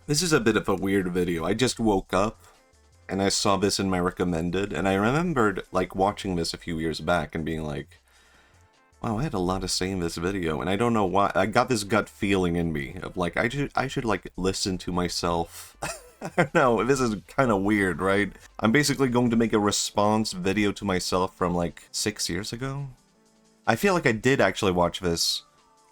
This is a bit of a weird video. I just woke up and I saw this in my recommended, and I remembered like watching this a few years back and being like, wow, I had a lot to say in this video, and I don't know why. I got this gut feeling in me of like I should like listen to myself. I don't know, this is kind of weird, right? I'm basically going to make a response video to myself from like 6 years ago. I feel like I did actually watch this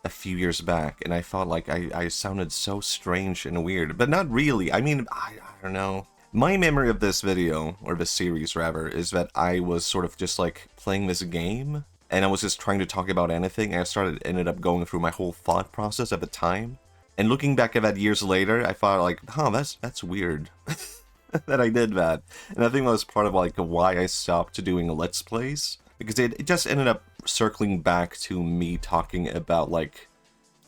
a few years back, and I thought like I sounded so strange and weird, but not really. I mean, I don't know. My memory of this video, or this series rather, is that I was sort of just like playing this game, and I was just trying to talk about anything, and ended up going through my whole thought process at the time. And looking back at that years later, I thought like, huh, that's weird that I did that. And I think that was part of like why I stopped doing Let's Plays, because it just ended up circling back to me talking about like,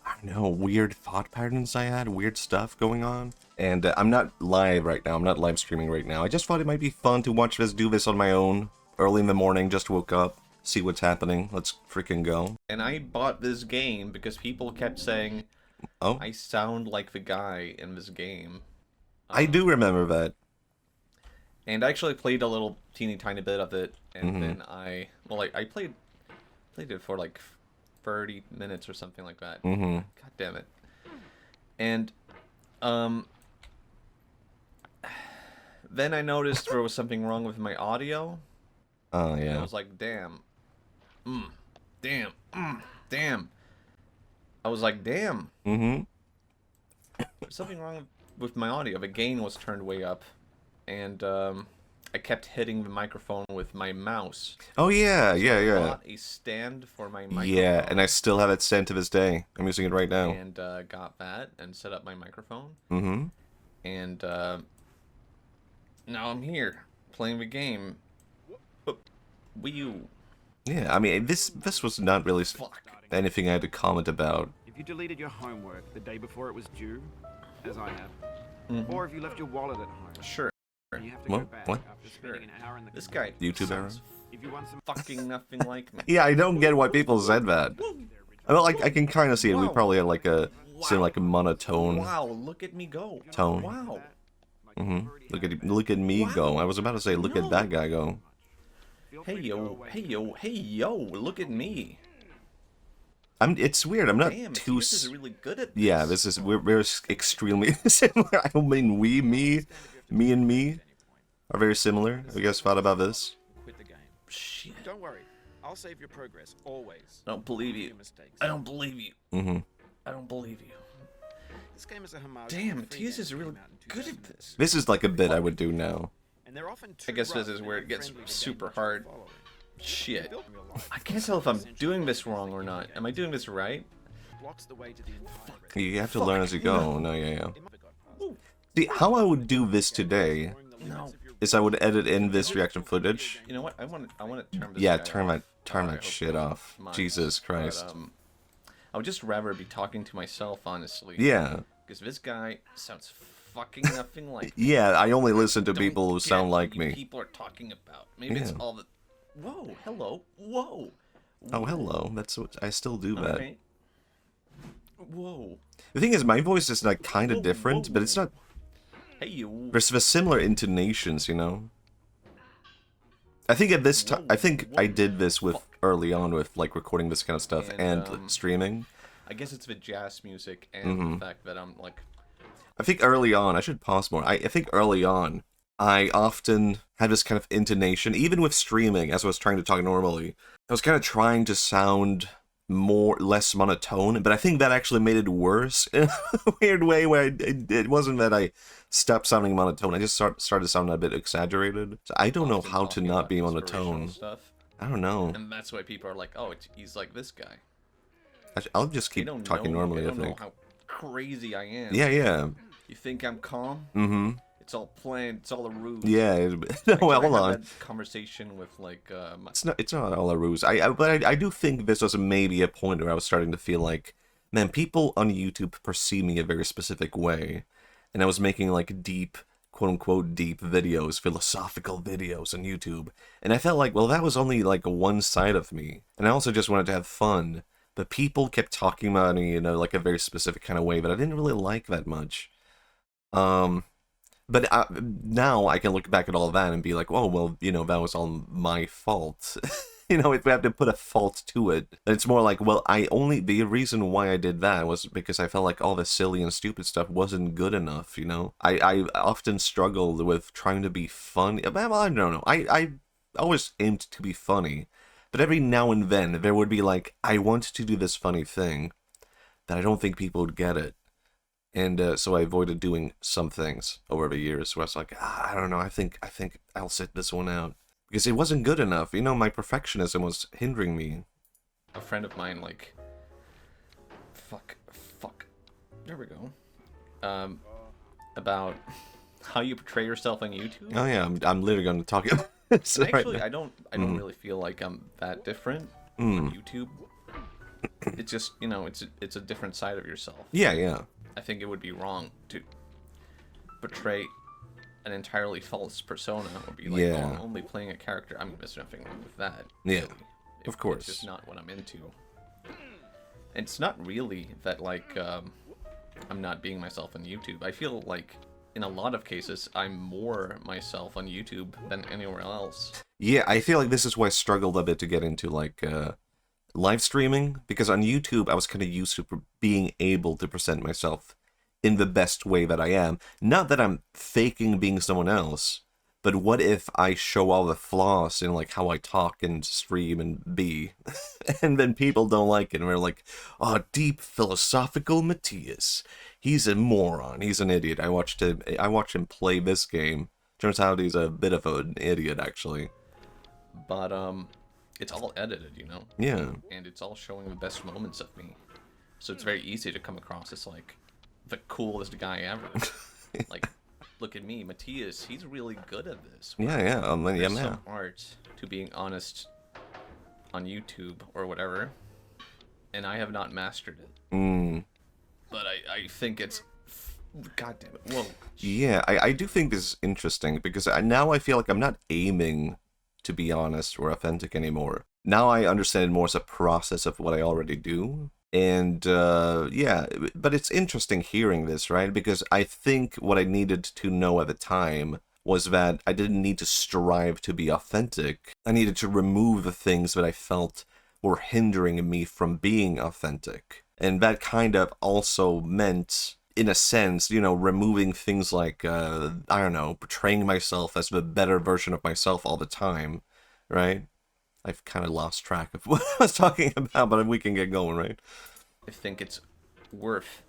I don't know, weird thought patterns I had, weird stuff going on. And I'm not live right now, I'm not live streaming right now. I just thought it might be fun to watch this, do this on my own, early in the morning, just woke up, see what's happening, let's freaking go. And I bought this game because people kept saying, oh, I sound like the guy in this game. I do remember that. And I actually played a little teeny tiny bit of it, and then I played it for like 30 minutes or something like that. God damn it. And then I noticed there was something wrong with my audio. Oh, And I yeah. was like, damn. Damn. I was like, damn. There's something wrong with my audio. The gain was turned way up. And I kept hitting the microphone with my mouse. Oh, yeah, I bought a stand for my microphone. Yeah, and I still have it sent to this day. I'm using it right now. And got that and set up my microphone. And now I'm here playing the game. Wii U. Yeah, I mean, this was not really anything I had to comment about. If you deleted your homework the day before it was due, as I have, or if you left your wallet at home, Sure. you have to go What? back What? after spending an hour in the This guy YouTube era? sounds If you want some fucking nothing like me. Yeah, I don't get why people said that. I mean, like, I can kind of see it. We probably had like a like a monotone Wow, look at me go. tone. Wow. Look at me go. I was about to say, look at that guy go. Hey yo, look at me. It's weird. I'm not Damn, too. this is really good at this. Yeah, this is we're extremely similar. I don't mean me and me are very similar. Have you guys thought about this? quit the game. Shit. Don't worry, I'll save your progress always. I don't believe you. Your mistakes. I don't believe you. I don't believe you. This game is a homage. to Damn, the free Tia's game is that really came out in good at 2008. this. This is like a bit I would do now. And they're often I guess this is where it gets super hard. Shit. I can't tell if I'm doing this wrong or not. Am I doing this right? Blocks the way to the entire You have to learn as you go. No, yeah. See, how I would do this today No. is I would edit in this reaction footage. You know what? I want to turn this Yeah, guy turn off. that I hope shit off. mine. Jesus But, Christ. I would just rather be talking to myself, honestly. Yeah. Because this guy sounds fucking nothing like Yeah, I only listen to people who Don't sound get like what you me. people are talking about. Maybe it's Yeah. all the... Whoa, hello, whoa. Oh, hello. That's what I still do that. Alright. Whoa. The thing is, my voice is like kind of Whoa, different, but it's not. Hey, you. There's the similar intonations, you know. I think at this time, I think I did this with early on with like recording this kind of stuff and streaming. I guess it's the jazz music and the fact that I'm like... I think early on, I should pause more. I think early on, I often had this kind of intonation, even with streaming, as I was trying to talk normally. I was kind of trying to sound less monotone, but I think that actually made it worse in a weird way where it wasn't that I stopped sounding monotone, I just started sounding a bit exaggerated. So I don't know often how to talking not about be inspirational monotone. Stuff. I don't know. And that's why people are like, oh, he's like this guy. I'll just They keep don't talking know, normally, they I don't think. know how crazy I am. Yeah. You think I'm calm? Mm-hmm. It's all planned. It's all a ruse. Yeah. No, Actually, well, I hold had on. that conversation with like my... It's not all a ruse. But I do think this was maybe a point where I was starting to feel like, man, people on YouTube perceive me a very specific way, and I was making like deep, quote unquote, deep videos, philosophical videos on YouTube, and I felt like, well, that was only like one side of me, and I also just wanted to have fun. But people kept talking about me, you know, like a very specific kind of way that I didn't really like that much. But now I can look back at all that and be like, oh, well, you know, that was all my fault. You know, if we have to put a fault to it, it's more like, well, the reason why I did that was because I felt like all the silly and stupid stuff wasn't good enough, you know? I often struggled with trying to be funny. Well, I don't know. I always aimed to be funny. But every now and then, there would be like, I want to do this funny thing that I don't think people would get it. And so I avoided doing some things over the years where I was like, I don't know, I think I'll sit this one out. Because it wasn't good enough. You know, my perfectionism was hindering me. A friend of mine, like... Fuck. There we go. About how you portray yourself on YouTube. Oh yeah, I'm literally going to talk about this Actually, right I don't really feel like I'm that different on YouTube. It's just, you know, it's a different side of yourself. Yeah. I think it would be wrong to portray an entirely false persona or be like, oh, I'm only playing a character. I mean, there's nothing wrong with that. Yeah, really. of course. It's just not what I'm into. It's not really that, like, I'm not being myself on YouTube. I feel like, in a lot of cases, I'm more myself on YouTube than anywhere else. Yeah, I feel like this is why I struggled a bit to get into, like, live streaming. Because on YouTube, I was kind of used to being able to present myself in the best way that I am. Not that I'm faking being someone else, but what if I show all the flaws in like how I talk and stream and be, and then people don't like it, and we're like, oh, deep philosophical Matthias. He's a moron. He's an idiot. I watched him play this game. Turns out he's a bit of an idiot, actually. But it's all edited, you know. Yeah. And it's all showing the best moments of me, so it's very easy to come across as like the coolest guy ever. Like, look at me, Matthias. He's really good at this. Yeah. There's some art to being honest on YouTube or whatever, and I have not mastered it. But I think it's... God damn it. Whoa. Yeah, I do think this is interesting, because now I feel like I'm not aiming to be honest or authentic anymore. Now I understand it more as a process of what I already do. And, yeah, but it's interesting hearing this, right? Because I think what I needed to know at the time was that I didn't need to strive to be authentic. I needed to remove the things that I felt were hindering me from being authentic. And that kind of also meant, in a sense, you know, removing things like, I don't know, portraying myself as the better version of myself all the time, right? I've kind of lost track of what I was talking about, but we can get going, right? I think it's worth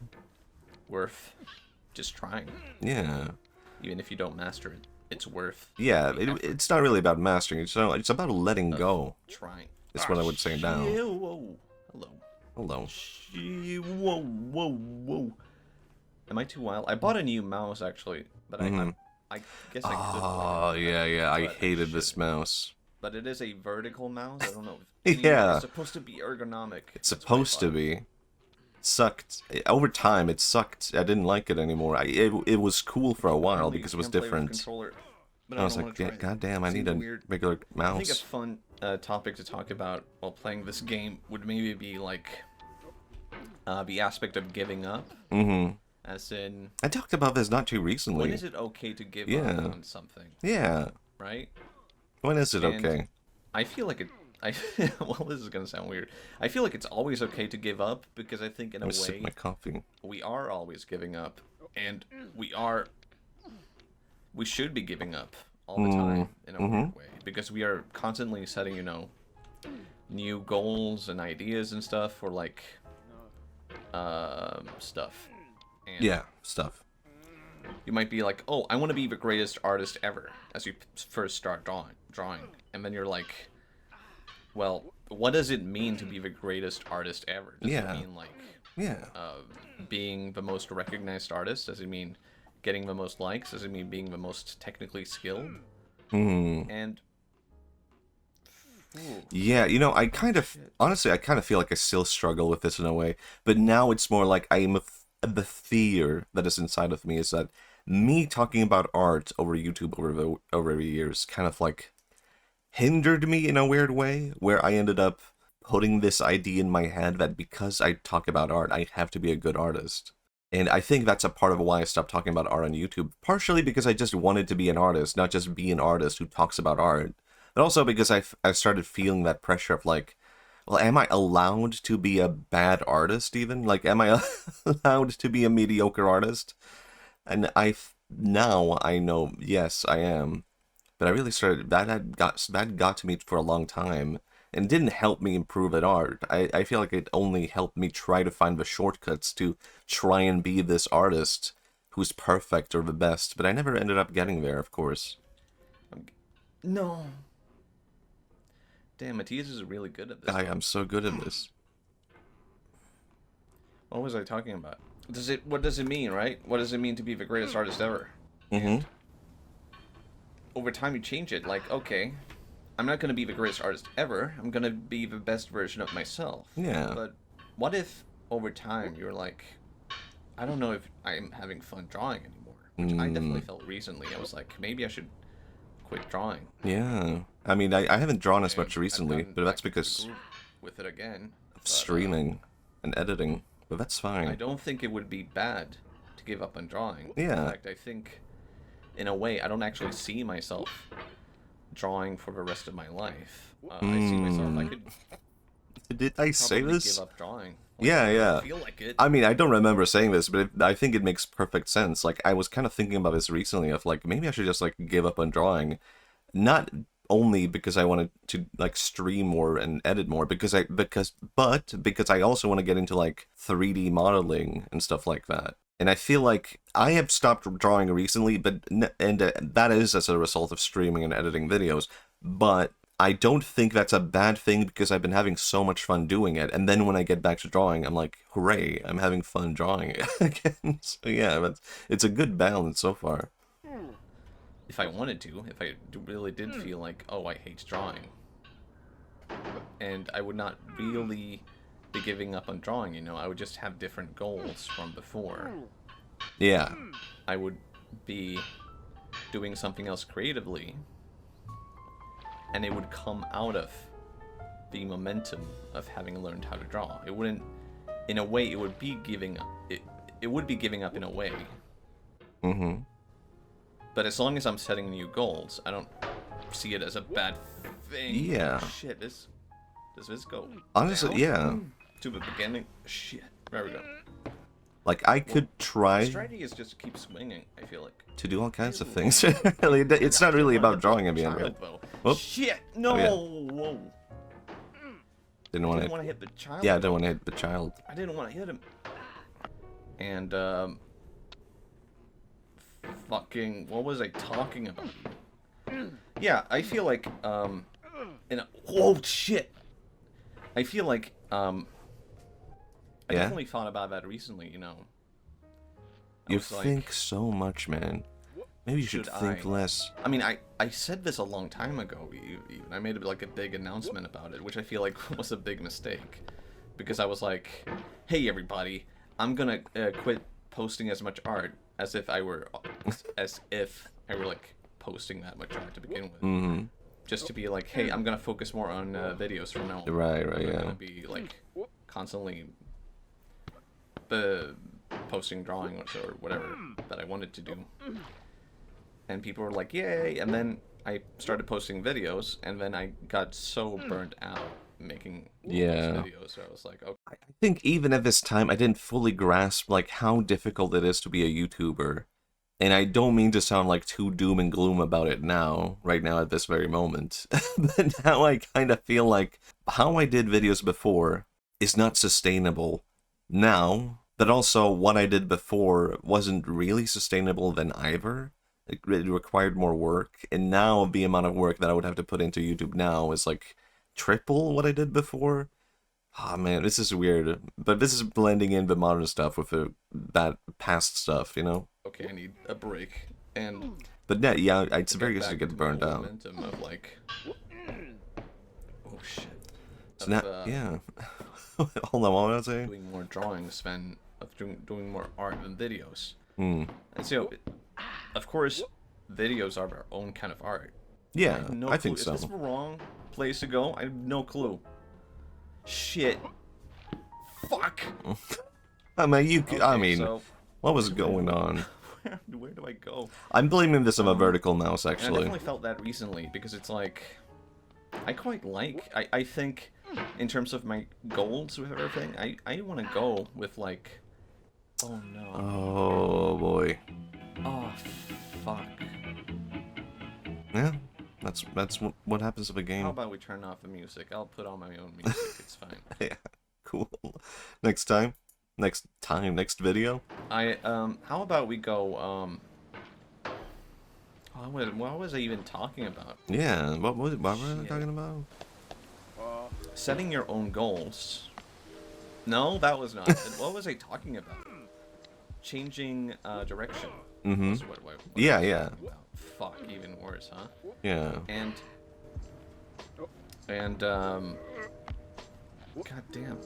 just trying. Yeah. Even if you don't master it, it's worth. Yeah, it's not really about mastering. It's about letting go. Trying. That's what I would say now. Whoa. Hello. Whoa. Am I too wild? I bought a new mouse actually, but I guess I could. Oh yeah. I hated this mouse. But it is a vertical mouse. I don't know. Yeah. It's supposed to be ergonomic. It's supposed to be. It sucked. Over time, it sucked. I didn't like it anymore. It was cool for a while because it was different. But I was like, yeah, goddamn, I need a regular mouse. I think a fun topic to talk about while playing this game would maybe be like the aspect of giving up. As in, I talked about this not too recently. When is it okay to give up on something? Yeah. Right? When is it okay? I feel like it... well, this is going to sound weird. I feel like it's always okay to give up, because I think in a way... sip my coffee. We are always giving up. And we should be giving up all the time, in a weird way. Because we are constantly setting, you know, new goals and ideas and stuff for, like, stuff. And yeah, stuff. You might be like, oh, I want to be the greatest artist ever, as you first start drawing. And then you're like, well, what does it mean to be the greatest artist ever? Does it mean, like, being the most recognized artist? Does it mean getting the most likes? Does it mean being the most technically skilled? And... yeah, you know, honestly, I kind of feel like I still struggle with this in a way. But now it's more like the fear that is inside of me is that me talking about art over YouTube over the years kind of like hindered me in a weird way, where I ended up putting this idea in my head that because I talk about art, I have to be a good artist. And I think that's a part of why I stopped talking about art on YouTube. Partially because I just wanted to be an artist, not just be an artist who talks about art. But also because I started feeling that pressure of like, well, am I allowed to be a bad artist even? Like, am I allowed to be a mediocre artist? And now I know, yes, I am. But I really started, that got to me for a long time. And didn't help me improve at art. I feel like it only helped me try to find the shortcuts to try and be this artist who's perfect or the best. But I never ended up getting there, of course. No. Damn, Matthias is really good at this. I am so good at this. What was I talking about? What does it mean, right? What does it mean to be the greatest artist ever? And over time you change it. Like, okay, I'm not going to be the greatest artist ever. I'm going to be the best version of myself. Yeah. But what if over time you're like, I don't know if I'm having fun drawing anymore. Which I definitely felt recently. I was like, maybe I should quit drawing. Yeah. I mean, I haven't drawn as much recently, but that's because with it again. Of streaming and editing. But that's fine. I don't think it would be bad to give up on drawing. Yeah. In fact, I think, in a way, I don't actually see myself drawing for the rest of my life. I see myself, I could Did I say probably this? give up drawing. Like, Yeah, yeah. I feel like it. I mean, I don't remember saying this, but I think it makes perfect sense. Like, I was kind of thinking about this recently of, like, maybe I should just, like, give up on drawing. Not only because I wanted to, like, stream more and edit more, because I also want to get into, like, 3D modeling and stuff like that. And I feel like I have stopped drawing recently, that is as a result of streaming and editing videos. But I don't think that's a bad thing because I've been having so much fun doing it. And then when I get back to drawing, I'm like, hooray, I'm having fun drawing it again. So yeah, but it's a good balance so far. If I wanted to, if I really did feel like, oh, I hate drawing, and I would not really be giving up on drawing, you know, I would just have different goals from before. Yeah. I would be doing something else creatively, and it would come out of the momentum of having learned how to draw. It wouldn't, in a way, it would be giving up. It would be giving up in a way. Mm-hmm. But as long as I'm setting new goals, I don't see it as a bad thing. Yeah. Shit, does this go Honestly, down? yeah. To the beginning? Shit. There we go. Like, I could try The strategy is just keep swinging, I feel like. to do all kinds of things. Really, it's not really about drawing in the end, right? Whoop. Shit! No! Oh, yeah. Whoa! Didn't I want didn't to... want to hit the child. Yeah, I don't want to hit the child. I didn't want to hit him. And, fucking... What was I talking about? Yeah, I feel like, whoa, shit! I feel like, I Yeah? definitely thought about that recently, you know. You was like, think so much, man. Maybe you should should think I? less. I mean, I said this a long time ago, even. I made like a big announcement about it, which I feel like was a big mistake. Because I was like, hey everybody, I'm gonna quit posting as much art as if I were like posting that much art to begin with. Mm-hmm. Just to be like, hey, I'm gonna focus more on videos from now on. Right, I'm yeah. gonna be like constantly posting drawings or whatever that I wanted to do. And people were like, yay! And then I started posting videos, and then I got so burnt out making these videos. So I was like, okay. I think even at this time, I didn't fully grasp, like, how difficult it is to be a YouTuber. And I don't mean to sound, like, too doom and gloom about it now, right now at this very moment. But now I kind of feel like how I did videos before is not sustainable now. But also, what I did before wasn't really sustainable then either. It required more work, and now the amount of work that I would have to put into YouTube now is like triple what I did before. Ah, man, this is weird. But this is blending in the modern stuff with that past stuff, you know? Okay, I need a break. And But yeah, it's very easy to back get to burned the out. momentum of like, oh shit. So now, yeah. Hold on, what was I saying? Doing more drawings than doing more art than videos. Hmm. And so, of course, videos are their own kind of art. Yeah, have no I think clue. so. Is this the wrong place to go? I have no clue. Shit. Fuck. I mean, Okay, I mean, so What was going on? Where do I go? I'm blaming this on a vertical mouse, And I actually. definitely felt that recently, because it's like, I quite like, I think, in terms of my goals with everything, I want to go with, like, oh no. Oh, boy. Oh, fuck. Yeah, that's what happens with a How game. about we turn off the music? I'll put on my own music, it's fine. Yeah, cool. Next video? How about we go, what was I even talking about? Yeah, what were they talking about? Setting your own goals. No, that was not it. What was I talking about? Changing, direction. Mm-hmm. Was what Yeah, I was yeah. talking about. Fuck, even worse, huh? Yeah. And, god damn.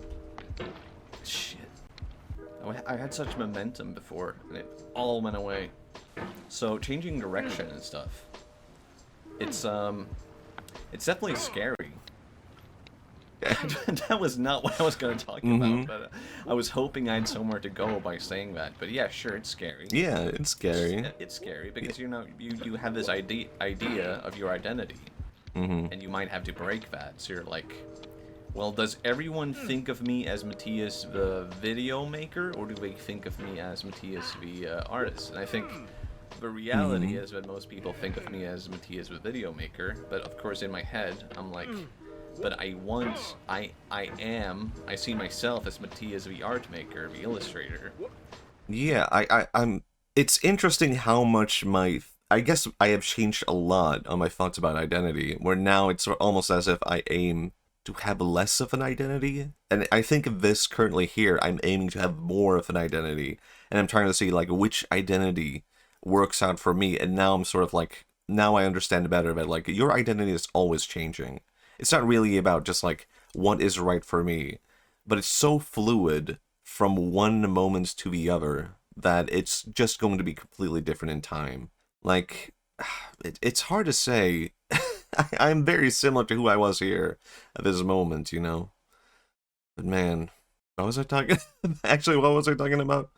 Shit. I had such momentum before, and it all went away. So, changing direction and stuff. It's definitely scary. That was not what I was going to talk about, but I was hoping I had somewhere to go by saying that. But yeah, sure, it's scary. Yeah, it's scary. It's scary because you have this idea of your identity, and you might have to break that. So you're like, well, does everyone think of me as Matthias the video maker, or do they think of me as Matthias the artist? And I think the reality is that most people think of me as Matthias the video maker, but of course in my head I'm like, but I see myself as Matthias the art maker, the illustrator. Yeah, I'm. It's interesting how much I guess I have changed a lot on my thoughts about identity, where now it's almost as if I aim to have less of an identity. And I think of this currently here, I'm aiming to have more of an identity. And I'm trying to see, like, which identity works out for me. And now I'm sort of like, now I understand better that, like, your identity is always changing. It's not really about just, like, what is right for me. But it's so fluid from one moment to the other that it's just going to be completely different in time. Like, it's hard to say. I'm very similar to who I was here at this moment, you know? But man, what was I talking... Actually, what was I talking about?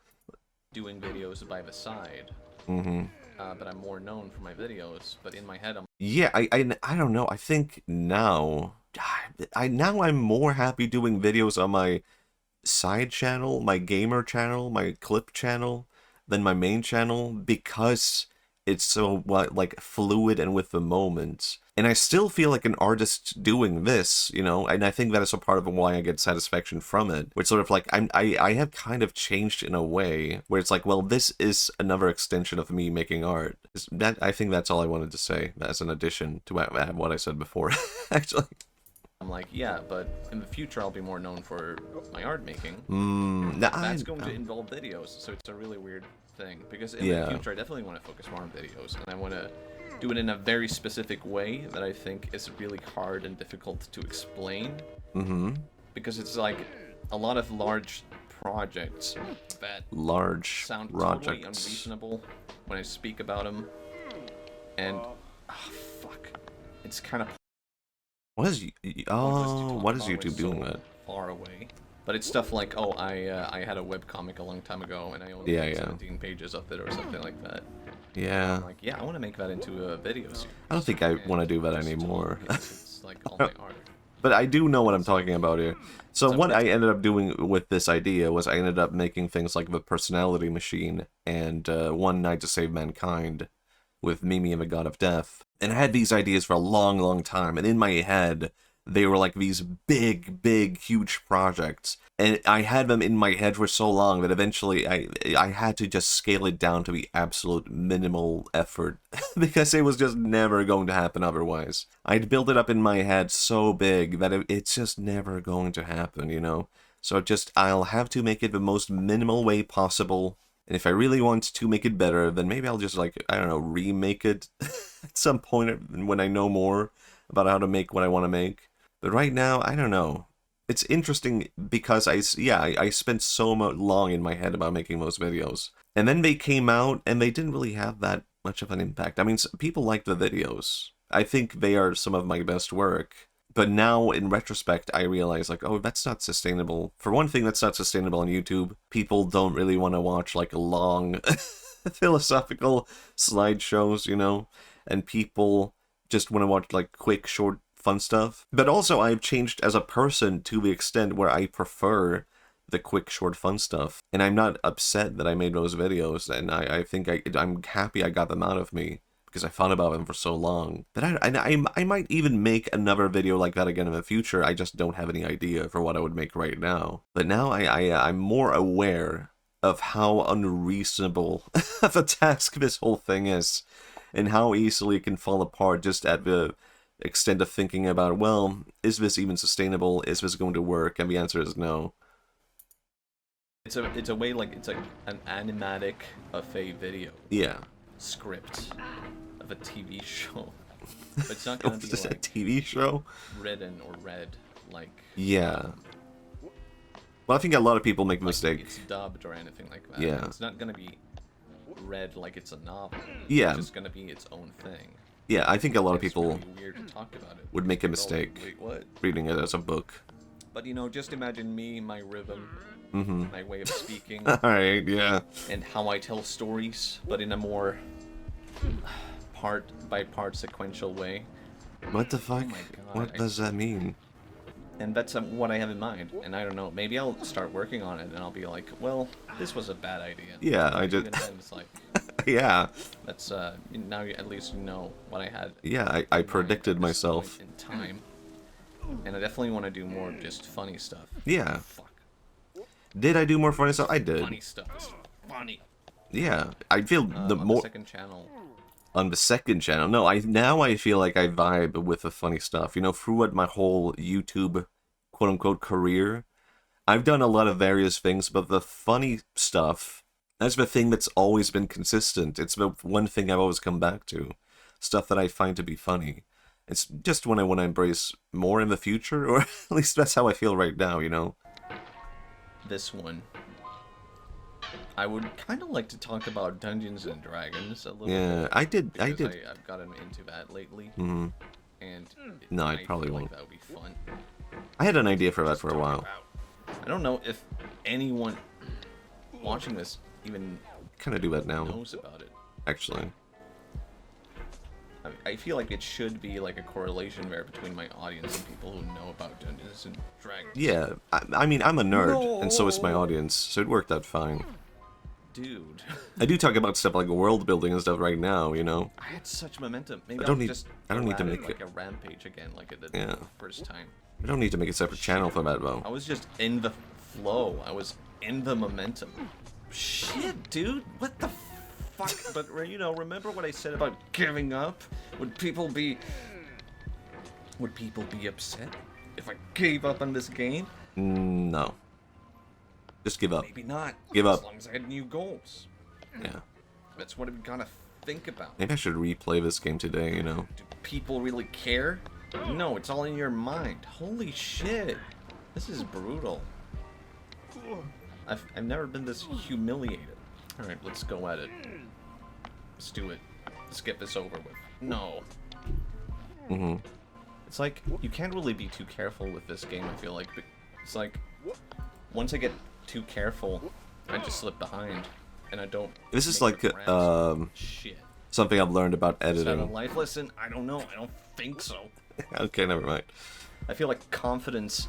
Doing videos by the side. But I'm more known for my videos, but in my head I'm... Yeah, I don't know. I think now... now I'm more happy doing videos on my side channel, my gamer channel, my clip channel, than my main channel, because it's so, like, fluid and with the moment. And I still feel like an artist doing this, you know, and I think that is a part of why I get satisfaction from it. Which sort of like, I have kind of changed in a way, where it's like, well, this is another extension of me making art. I think that's all I wanted to say, as an addition to what I said before, actually. I'm like, yeah, but in the future I'll be more known for my art making. That's going to involve videos, so it's a really weird thing. Because in the future I definitely want to focus more on videos, and I want to do it in a very specific way that I think is really hard and difficult to explain. Because it's like a lot of large projects that sound totally unreasonable when I speak about them. And, fuck, it's kind of... What is YouTube doing that? Far away. But it's stuff like, oh, I had a webcomic a long time ago, and I only made 17 pages of it, or something like that. Yeah. I'm like, yeah, I want to make that into a video series. I don't think I want to do that anymore. It's like all my art. But I do know what I'm talking about here. So what I ended up doing with this idea was I ended up making things like the Personality Machine and One Night to Save Mankind with Mimi and the God of Death. And I had these ideas for a long, long time. And in my head, they were like these big, huge projects. And I had them in my head for so long that eventually I had to just scale it down to the absolute minimal effort. Because it was just never going to happen otherwise. I'd built it up in my head so big that it's just never going to happen, you know? So I'll have to make it the most minimal way possible. And if I really want to make it better, then maybe I'll just, like, I don't know, remake it at some point when I know more about how to make what I want to make. But right now, I don't know. It's interesting because I spent so long in my head about making those videos. And then they came out, and they didn't really have that much of an impact. I mean, people liked the videos. I think they are some of my best work. But now, in retrospect, I realize, like, oh, that's not sustainable. For one thing, that's not sustainable on YouTube. People don't really want to watch, like, long philosophical slideshows, you know? And people just want to watch, like, quick, short, fun stuff. But also, I've changed as a person to the extent where I prefer the quick, short, fun stuff. And I'm not upset that I made those videos, and I think I'm happy I got them out of me, because I thought about them for so long. But I might even make another video like that again in the future. I just don't have any idea for what I would make right now. But now I'm more aware of how unreasonable of a task this whole thing is, and how easily it can fall apart just at the extent of thinking about, well, is this even sustainable? Is this going to work? And the answer is no. It's a way, like, it's like an animatic of a video. Yeah. Script of a TV show. But it's not gonna be Is this like a TV show? written or read like. Yeah. Well, I think a lot of people make Like mistakes. it's dubbed or anything like that. Yeah. It's not gonna be read like it's a novel. Yeah. It's just gonna be its own thing. Yeah, I think a lot of It's people really weird to talk about it. would make a Oh, mistake wait, what? reading it as a book. But you know, just imagine me, my rhythm, my way of speaking, Alright, yeah. and how I tell stories, but in a more part by part sequential way. What the fuck? my God, What does that mean? And that's what I have in mind. And I don't know, maybe I'll start working on it and I'll be like, well, this was a bad idea. Yeah, I But did. even then, it's like, Yeah. that's, now at least you know what I had. Yeah, I in mind predicted at this myself. point in time. And I definitely want to do more just funny stuff. Yeah. Fuck. Did I do more funny stuff? I did. Funny stuff. It's funny. Yeah. I feel the On more... the second channel. On the second channel. No, I feel like I vibe with the funny stuff. You know, throughout my whole YouTube quote-unquote career, I've done a lot of various things, but the funny stuff, that's the thing that's always been consistent. It's the one thing I've always come back to. Stuff that I find to be funny. It's just one I want to embrace more in the future, or at least that's how I feel right now, you know? This one. I would kind of like to talk about Dungeons and Dragons a little Yeah, bit. I did. I've gotten into that lately. Mm-hmm. And No, I probably feel won't. like that would be fun. I had an idea for that for a Talk while. about. I don't know if anyone watching this even Kind of do that now, knows about it. actually. I feel like it should be like a correlation there between my audience and people who know about Dungeons and Dragons. Yeah, I mean, I'm a nerd, and so is my audience, so it worked out fine. Dude. I do talk about stuff like world building and stuff right now, you know? I had such momentum. Maybe I don't I'll need- just I don't need to go at make like it- a rampage again, like at the Yeah. first time. I don't need to make a separate channel for that, though. I was just in the flow. I was in the momentum. Shit, dude. What the fuck? But, you know, remember what I said about giving up? Would people be upset if I gave up on this game? No. Just give up. Maybe not. Give up. As long as I had new goals. Yeah. That's what we gotta think about. Maybe I should replay this game today, you know? Do people really care? No, it's all in your mind. Holy shit. This is brutal. I've never been this humiliated. Alright, let's go at it. Let's do it. Let's get this over with. No. Mm-hmm. It's like, you can't really be too careful with this game, I feel like. It's like, once I get too careful, I just slip behind. And I don't... This is make like, the grasp. Shit. something I've learned about Is that a editing. life lesson? I don't know. I don't think so. Okay, never mind. I feel like confidence...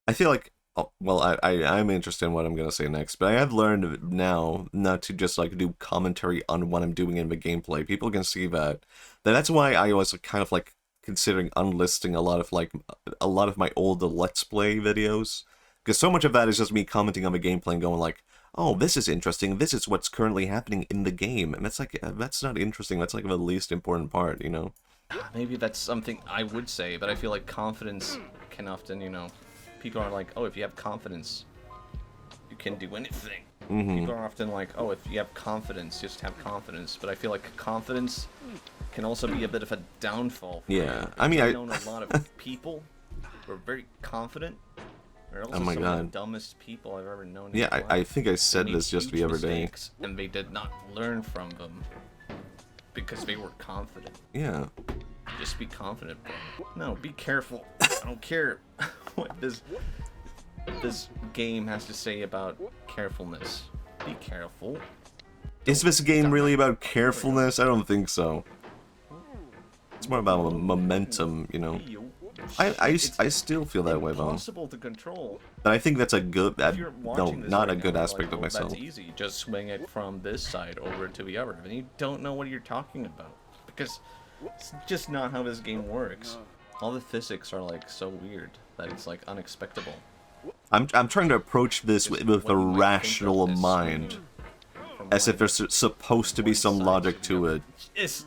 I feel like, oh, well, I'm interested in what I'm gonna say next, but I have learned now not to just like do commentary on what I'm doing in the gameplay. People can see that. That's why I was kind of like considering unlisting a lot of my old Let's Play videos, because so much of that is just me commenting on the gameplay and going like, oh, this is interesting. This is what's currently happening in the game, and that's like that's not interesting. That's like the least important part, you know. Maybe that's something I would say, but I feel like confidence can often, you know, people are like, oh, if you have confidence, you can do anything. People are often like, oh, if you have confidence, just have confidence. But I feel like confidence can also be a bit of a downfall. For Yeah, you. I mean, I've known a lot of people who are very confident. They're also Oh my some of God. the dumbest people I've ever known. Yeah, in my I life. think I said Made this just huge the other day. mistakes, and they did not learn from them because they were confident. Yeah. Just be confident, bro. No, be careful. I don't care what this game has to say about carefulness. Be careful. Is this game really about carefulness? I don't think so. It's more about momentum, you know. I still feel that way, though. Impossible to control. But I think that's a good, You're no, watching this not right a good now, aspect like, of oh, myself. That's easy. Just swing it from this side over to the other, and you don't know what you're talking about because it's just not how this game works. All the physics are like so weird that it's like unexpectable. I'm trying to approach this with a rational mind, as if there's supposed to be some logic to it. It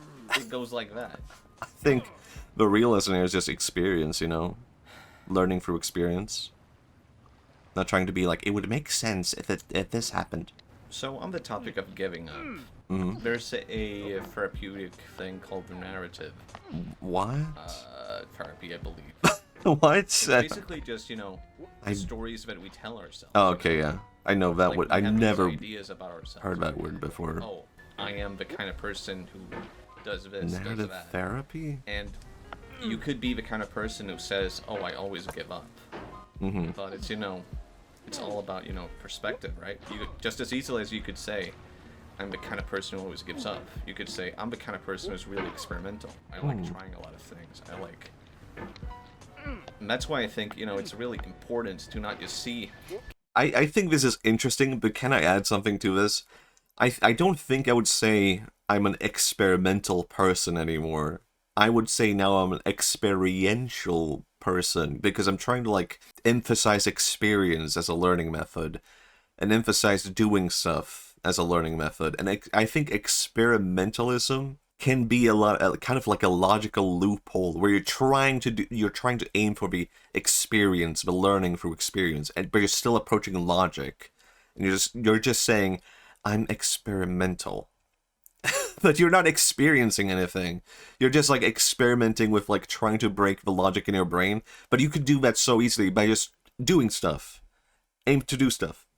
goes like that. I think the real lesson here is just experience, you know? Learning through experience. Not trying to be like, it would make sense if this happened. So on the topic of giving up, there's a therapeutic thing called the narrative. What? Therapy, I believe. What? It's basically just, you know, stories that we tell ourselves. Oh, okay, yeah. I know that Like, word. we I have these never ideas about ourselves. heard that word before. Oh, I am the kind of person who does this, does Narrative that. therapy? And you could be the kind of person who says, oh, I always give up. But it's, you know, it's all about, you know, perspective, right? You could, just as easily as you could say, I'm the kind of person who always gives up. You could say, I'm the kind of person who's really experimental. I like trying a lot of things. And that's why I think, you know, it's really important to not just see. I think this is interesting, but can I add something to this? I don't think I would say I'm an experimental person anymore. I would say now I'm an experiential person, because I'm trying to, like, emphasize experience as a learning method, and emphasize doing stuff as a learning method. And I think experimentalism can be kind of like a logical loophole where you're trying to aim for the experience, the learning through experience, but you're still approaching logic, and you're just saying, I'm experimental. But you're not experiencing anything. You're just, like, experimenting with, like, trying to break the logic in your brain. But you could do that so easily by just doing stuff. Aim to do stuff.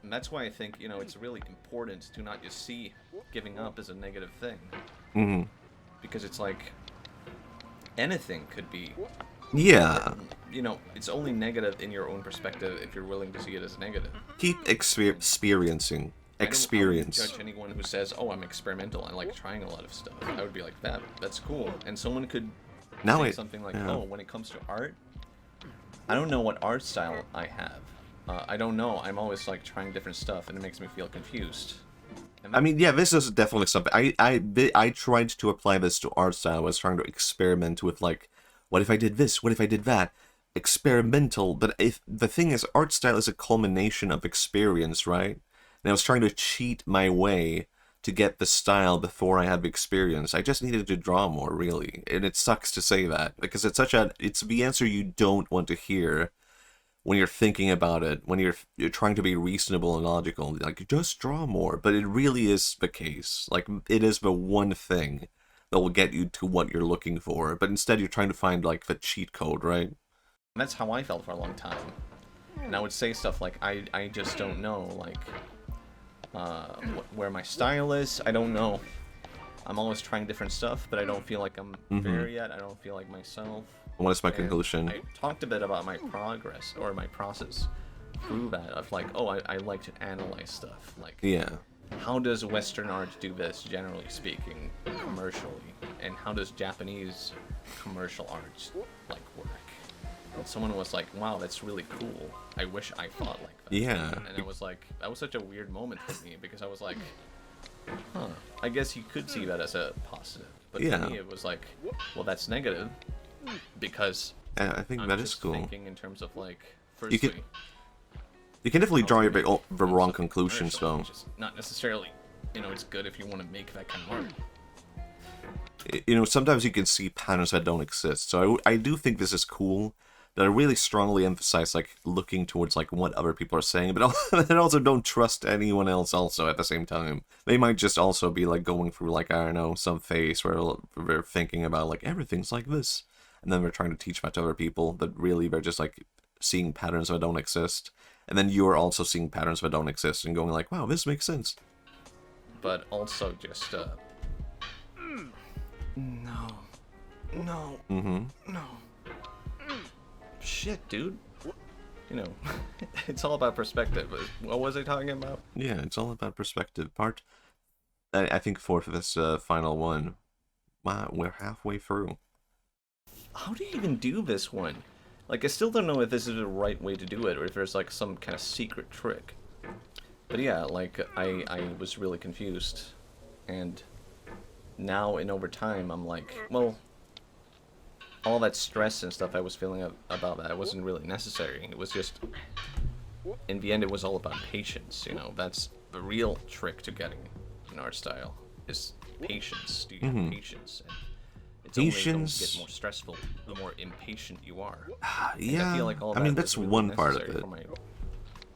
And that's why I think, you know, it's really important to not just see giving up as a negative thing. Because it's like, anything could be. Yeah. You know, it's only negative in your own perspective if you're willing to see it as negative. Keep experiencing. I Experience. don't judge anyone who says, oh, I'm experimental, I like trying a lot of stuff. I would be like, that's cool. And someone could say something like, oh, when it comes to art, I don't know what art style I have. I don't know. I'm always, like, trying different stuff, and it makes me feel confused. I mean, yeah, this is definitely something. I tried to apply this to art style. I was trying to experiment with, like, what if I did this? What if I did that? Experimental. But if the thing is, art style is a culmination of experience, right? And I was trying to cheat my way to get the style before I had the experience. I just needed to draw more, really. And it sucks to say that, because it's the answer you don't want to hear when you're thinking about it, when you're trying to be reasonable and logical. Like, just draw more. But it really is the case. Like, it is the one thing that will get you to what you're looking for. But instead, you're trying to find, like, the cheat code, right? And that's how I felt for a long time. And I would say stuff like, I just don't know, like, where my style is. I don't know. I'm always trying different stuff, but I don't feel like I'm there yet. I don't feel like myself. What is my conclusion? I talked a bit about my progress, or my process through that, of like, oh, I like to analyze stuff. Like, yeah. How does Western art do this, generally speaking, commercially? And how does Japanese commercial art, like, work? And someone was like, wow, that's really cool. I wish I thought like that. Yeah. And it was like, that was such a weird moment for me, because I was like, huh, I guess you could see that as a positive. But yeah. to me, it was like, well, that's negative, because I think that is cool. Thinking in terms of, like, firstly, you can definitely draw the wrong conclusions, though. Just not necessarily, you know, it's good if you want to make that kind of art. You know, sometimes you can see patterns that don't exist. So I do think this is cool. That I really strongly emphasize, like, looking towards, like, what other people are saying, but also don't trust anyone else also at the same time. They might just also be, like, going through, like, I don't know, some phase where they're thinking about, like, everything's like this. And then they're trying to teach that to other people, but really they're just, like, seeing patterns that don't exist. And then you're also seeing patterns that don't exist and going like, wow, this makes sense. But also just, no. No. Mm-hmm. No. Shit, dude. You know, it's all about perspective. What was I talking about? Yeah, it's all about perspective. I think for this final one, wow, we're halfway through. How do you even do this one? Like, I still don't know if this is the right way to do it, or if there's like some kind of secret trick. But yeah, like, I was really confused. And now, and over time, I'm like, well, all that stress and stuff I was feeling about that wasn't really necessary. It was just, in the end, it was all about patience, you know? That's the real trick to getting an art style, is patience. Do you have patience? And it's only going to get more stressful the more impatient you are. Yeah, I feel like all I mean, that that's was really one part of necessary it. for my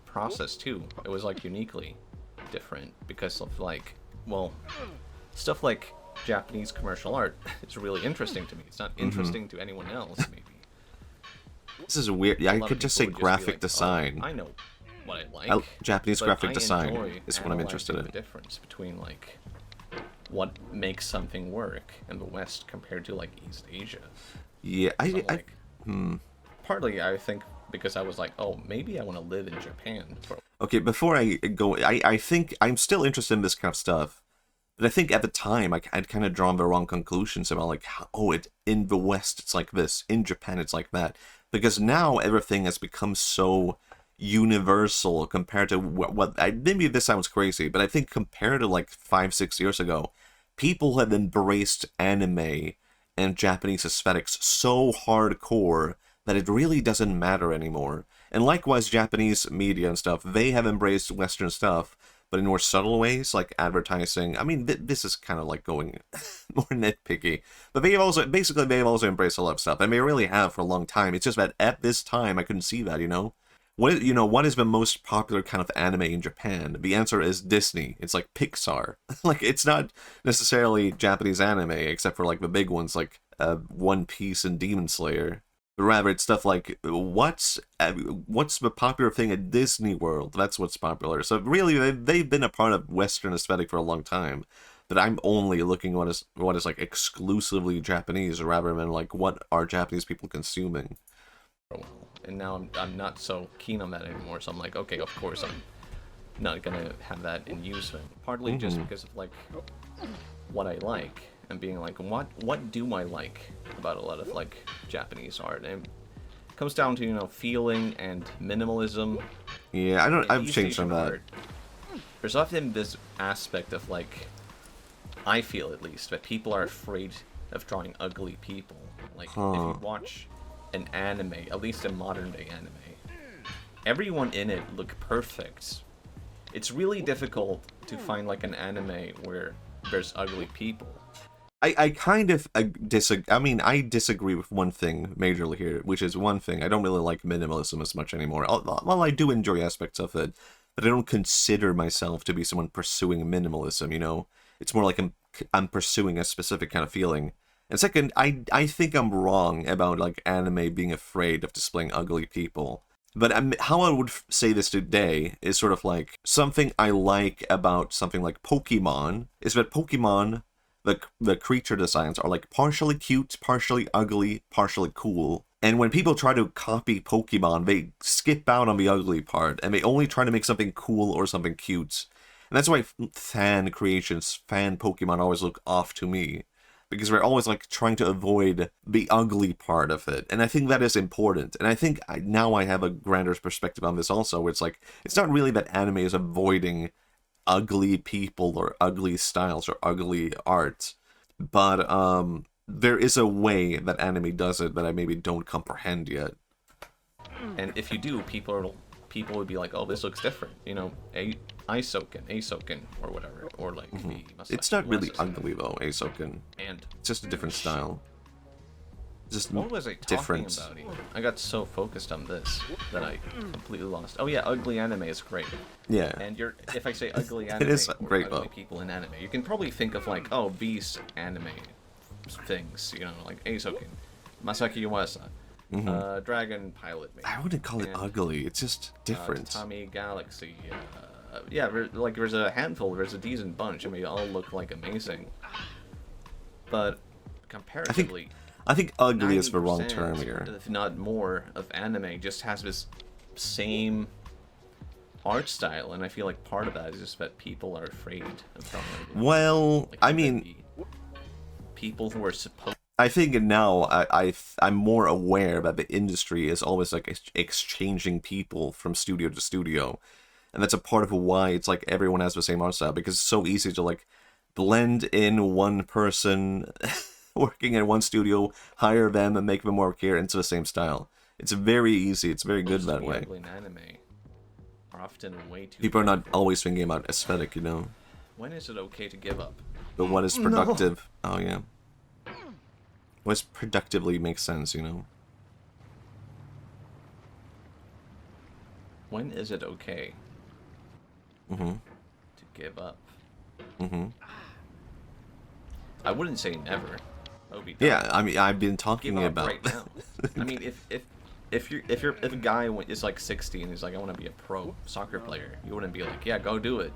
process, too. It was, like, uniquely different because of, like, well, stuff like Japanese commercial art is really interesting to me. It's not interesting to anyone else, maybe. This is weird. Yeah, A I lot could of just people say would be graphic like, design. Oh, I know what I like. Japanese but graphic I design enjoy is what I'm interested analyzing in. the difference between, like, what makes something work in the West compared to, like, East Asia. Yeah, Partly, I think, because I was like, oh, maybe I want to live in Japan. Okay, before I go, I think I'm still interested in this kind of stuff. But I think at the time, I'd kind of drawn the wrong conclusions about, like, in the West, it's like this. In Japan, it's like that. Because now everything has become so universal compared to maybe this sounds crazy, but I think compared to, like, 5-6 years ago, people have embraced anime and Japanese aesthetics so hardcore that it really doesn't matter anymore. And likewise, Japanese media and stuff, they have embraced Western stuff, but in more subtle ways, like advertising. I mean, this is kind of like going more nitpicky. But they've also embraced a lot of stuff, and they really have for a long time. It's just that at this time, I couldn't see that, you know? What is the most popular kind of anime in Japan? The answer is Disney. It's like Pixar. Like, it's not necessarily Japanese anime, except for, like, the big ones, like One Piece and Demon Slayer. But rather, it's stuff like, what's the popular thing at Disney World? That's what's popular. So really, they've been a part of Western aesthetic for a long time. But I'm only looking at what is like exclusively Japanese, rather than like what are Japanese people consuming. And now I'm not so keen on that anymore. So I'm like, okay, of course I'm not gonna have that in use. Partly just because of like what I like. And being like, what do I like about a lot of like Japanese art? And it comes down to, you know, feeling and minimalism. Yeah, I've changed on that. Art, there's often this aspect of like, I feel at least, that people are afraid of drawing ugly people. Like, if you watch an anime, at least a modern day anime, everyone in it look perfect. It's really difficult to find like an anime where there's ugly people. I kind of disagree. I mean, I disagree with one thing majorly here, which is one thing. I don't really like minimalism as much anymore. Well, I do enjoy aspects of it, but I don't consider myself to be someone pursuing minimalism, you know? It's more like I'm pursuing a specific kind of feeling. And second, I think I'm wrong about, like, anime being afraid of displaying ugly people. But how I would say this today is sort of like, something I like about something like Pokemon is that Pokemon, the creature designs are like partially cute, partially ugly, partially cool. And when people try to copy Pokemon, they skip out on the ugly part, and they only try to make something cool or something cute. And that's why fan creations, fan Pokemon always look off to me. Because we're always like trying to avoid the ugly part of it. And I think that is important. And I think now I have a grander perspective on this also, where it's like, it's not really that anime is avoiding ugly people or ugly styles or ugly art, but there is a way that anime does it that I maybe don't comprehend yet. And if you do, people would be like, oh, this looks different, you know, Aisoken or whatever, or like the It's not really ugly though, Aisoken. And it's just a different style. Just what was I talking about even? I got so focused on this that I completely lost. Oh yeah, ugly anime is great. Yeah. And if I say ugly anime, it is great ugly though. people in anime, you can probably think of like, oh, these anime things, you know, like Aisoken, Masaki Yuasa, Dragon Pilot. Maybe. I wouldn't call it ugly. It's just different. Tatami Galaxy. Yeah, like there's a handful. There's a decent bunch, and they all look like amazing. But comparatively, I think ugly is the wrong 90%, term here. if not more, of anime just has this same art style, and I feel like part of that is just that people are afraid of drawing ugly. Well, Like, I mean, people who are supposed. I think now I'm more aware that the industry is always like exchanging people from studio to studio, and that's a part of why it's like everyone has the same art style, because it's so easy to like blend in one person working in one studio, hire them, and make them work here into the same style. It's very easy. It's very good that way. In anime are often way too. People are not always thinking about aesthetic, you know. When is it okay to give up? But what is productive? No. Oh yeah. What's productively makes sense, you know. When is it okay? Mm-hmm. To give up? Mm-hmm. I wouldn't say never. That would be Yeah, I mean, I've been talking give up about. right now. I mean, if a guy is like 60 and he's like, I want to be a pro soccer player, you wouldn't be like, yeah, go do it.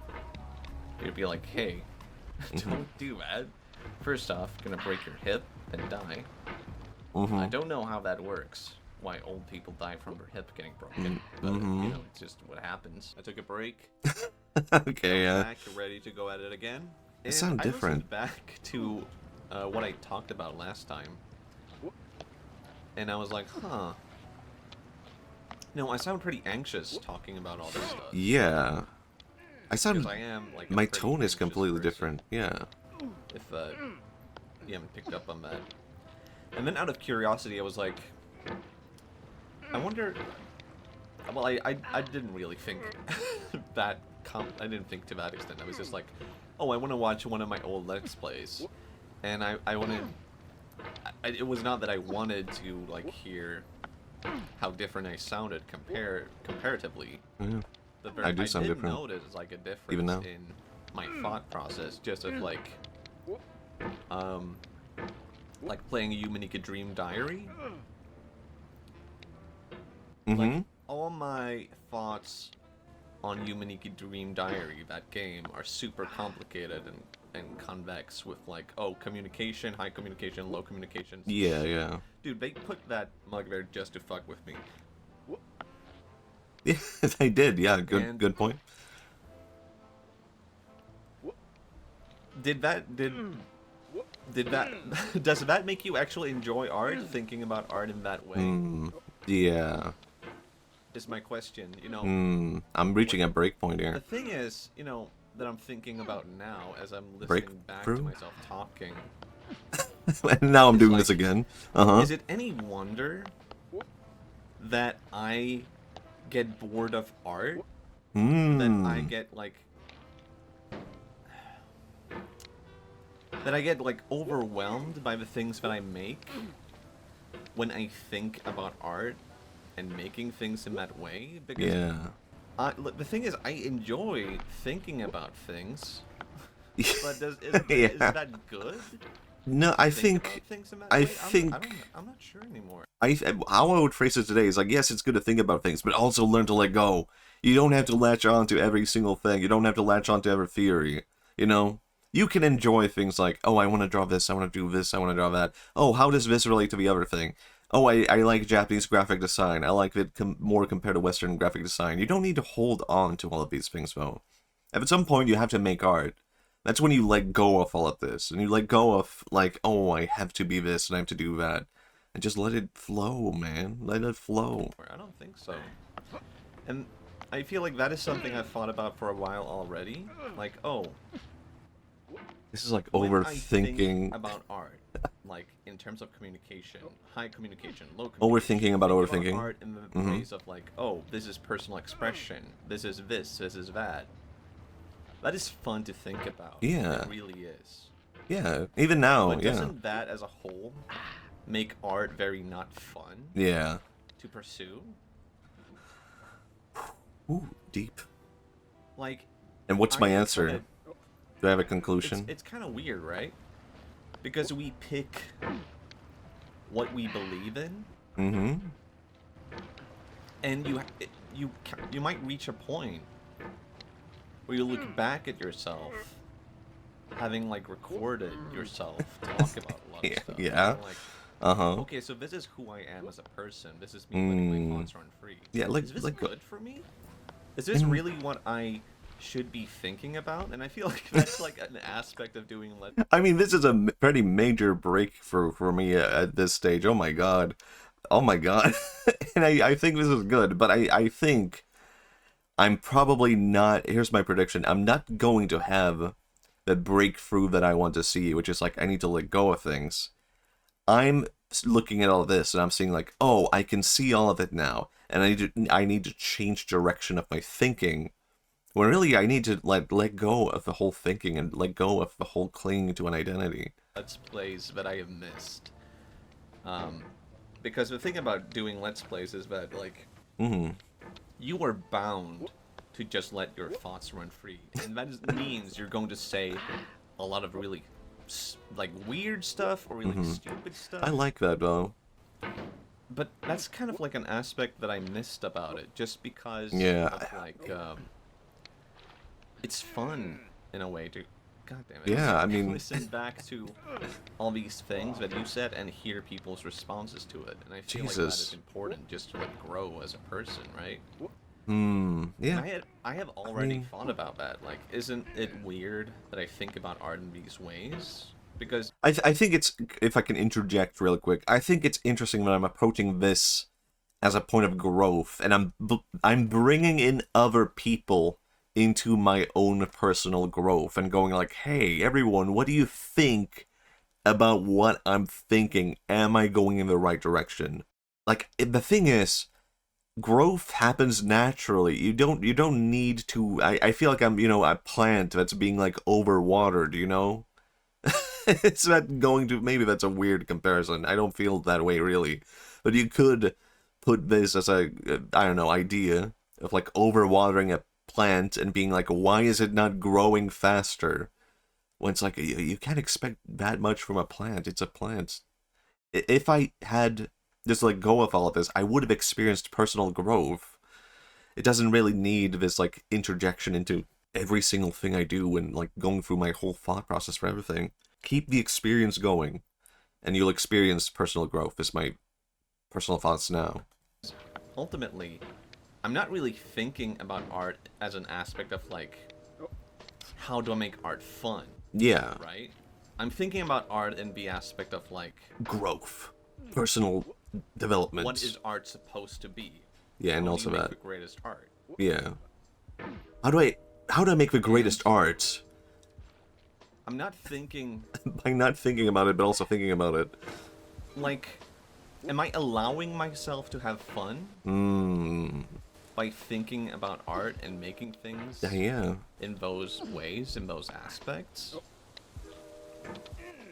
You'd be like, hey, don't do that. First off, gonna break your hip and die. Mm-hmm. I don't know how that works. Why old people die from their hip getting broken, but you know, it's just what happens. I took a break. Okay, yeah. Back, ready to go at it again. It sounds different. I listened back to what I talked about last time, and I was like, huh. No, I sound pretty anxious talking about all this stuff. Yeah. I sound. Because I am like. My tone is completely person. different. Yeah. If you haven't picked up on that. And then out of curiosity, I was like, I wonder. Well, I didn't really think that. I didn't think to that extent. I was just like, oh, I want to watch one of my old Let's Plays, and I wanted. It was not that I wanted to like hear how different I sounded comparatively. Yeah. I do sound did different. notice like a difference Even now. in my thought process, just of like playing a Yumanika Dream Diary. Mm-hmm. Like, all my thoughts on Yumaniki Dream Diary, that game, are super complicated and convex with like, oh, communication, high communication, low communication. Yeah, yeah. Dude, they put that mug there just to fuck with me. Yeah, they did. Yeah, good point. Did that does that make you actually enjoy art, thinking about art in that way? Yeah. Is my question, you know. I'm reaching a break point here. The thing is, you know, that I'm thinking about now as I'm listening back to myself talking. And now I'm doing like, this again. Uh-huh. Is it any wonder that I get bored of art? That I get like overwhelmed by the things that I make when I think about art and making things in that way? Because the thing is, I enjoy thinking about things, but is that good? No, I think I'm not sure anymore. How I would phrase it today is like, yes, it's good to think about things, but also learn to let go. You don't have to latch on to every single thing. You don't have to latch on to every theory. You know, you can enjoy things like, oh, I want to draw this, I want to do this, I want to draw that. Oh, how does this relate to the other thing? Oh, I like Japanese graphic design. I like it more compared to Western graphic design. You don't need to hold on to all of these things, though. At some point, you have to make art. That's when you let go of all of this. And you let go of, like, oh, I have to be this and I have to do that. And just let it flow, man. Let it flow. I don't think so. And I feel like that is something I've thought about for a while already. Like, oh. This is like when overthinking. I think about art, like, in terms of communication, high communication, low communication. Overthinking about overthinking. About art in the ways of, like, oh, this is personal expression. This is this is that. That is fun to think about. Yeah. It really is. Yeah, even now, But doesn't that, as a whole, make art very not fun? Yeah. To pursue? Ooh, deep. Like... And what's my answer? Do I have a conclusion? It's kind of weird, right? Because we pick what we believe in. Mm-hmm. And you might reach a point where you look back at yourself, having like recorded yourself talk about a lot of stuff. Yeah. And like, Uh-huh. Okay, so this is who I am as a person. This is me letting my thoughts run free. Yeah, Is this good for me? Is this really what I should be thinking about? And I feel like that's like an aspect of doing I mean, this is a pretty major breakthrough for me at this stage. Oh my god. Oh my god. And I think this is good, but I think I'm probably not, here's my prediction, I'm not going to have the breakthrough that I want to see, which is like, I need to let go of things. I'm looking at all this and I'm seeing like, oh, I can see all of it now, and I need to change direction of my thinking. When really I need to let go of the whole thinking and let go of the whole clinging to an identity. Let's Plays that I have missed. Because the thing about doing Let's Plays is that, like, you are bound to just let your thoughts run free. And that means you're going to say a lot of really, like, weird stuff or really stupid stuff. I like that, though. But that's kind of like an aspect that I missed about it, just because of, like, it's fun in a way to, god damn it. Yeah, I mean, listen back to all these things that you said and hear people's responses to it, and I feel like that is important just to like grow as a person, right? Yeah. And I have already thought about that. Like, isn't it weird that I think about art in these ways? Because I think it's, if I can interject real quick, I think it's interesting when I'm approaching this as a point of growth, and I'm bringing in other people into my own personal growth and going like, hey, everyone, what do you think about what I'm thinking? Am I going in the right direction? Like, the thing is, growth happens naturally. You don't need to, I feel like I'm, a plant that's being like overwatered, you know? It's not going to, maybe that's a weird comparison. I don't feel that way really. But you could put this as a, I don't know, idea of like overwatering a plant and being like, why is it not growing faster? When it's like, you can't expect that much from a plant. It's a plant. If I had just let go of all of this, I would have experienced personal growth. It doesn't really need this like interjection into every single thing I do and like going through my whole thought process for everything. Keep the experience going and you'll experience personal growth, is my personal thoughts now. ultimately, I'm not really thinking about art as an aspect of like, how do I make art fun? Yeah. Right? I'm thinking about art in the aspect of like, growth, personal development. what is art supposed to be? Yeah, and How also do you make that. the greatest art? Yeah. How do I make the greatest art? I'm not thinking By not thinking about it, but also thinking about it. like, am I allowing myself to have fun by thinking about art and making things Yeah. in those ways, in those aspects?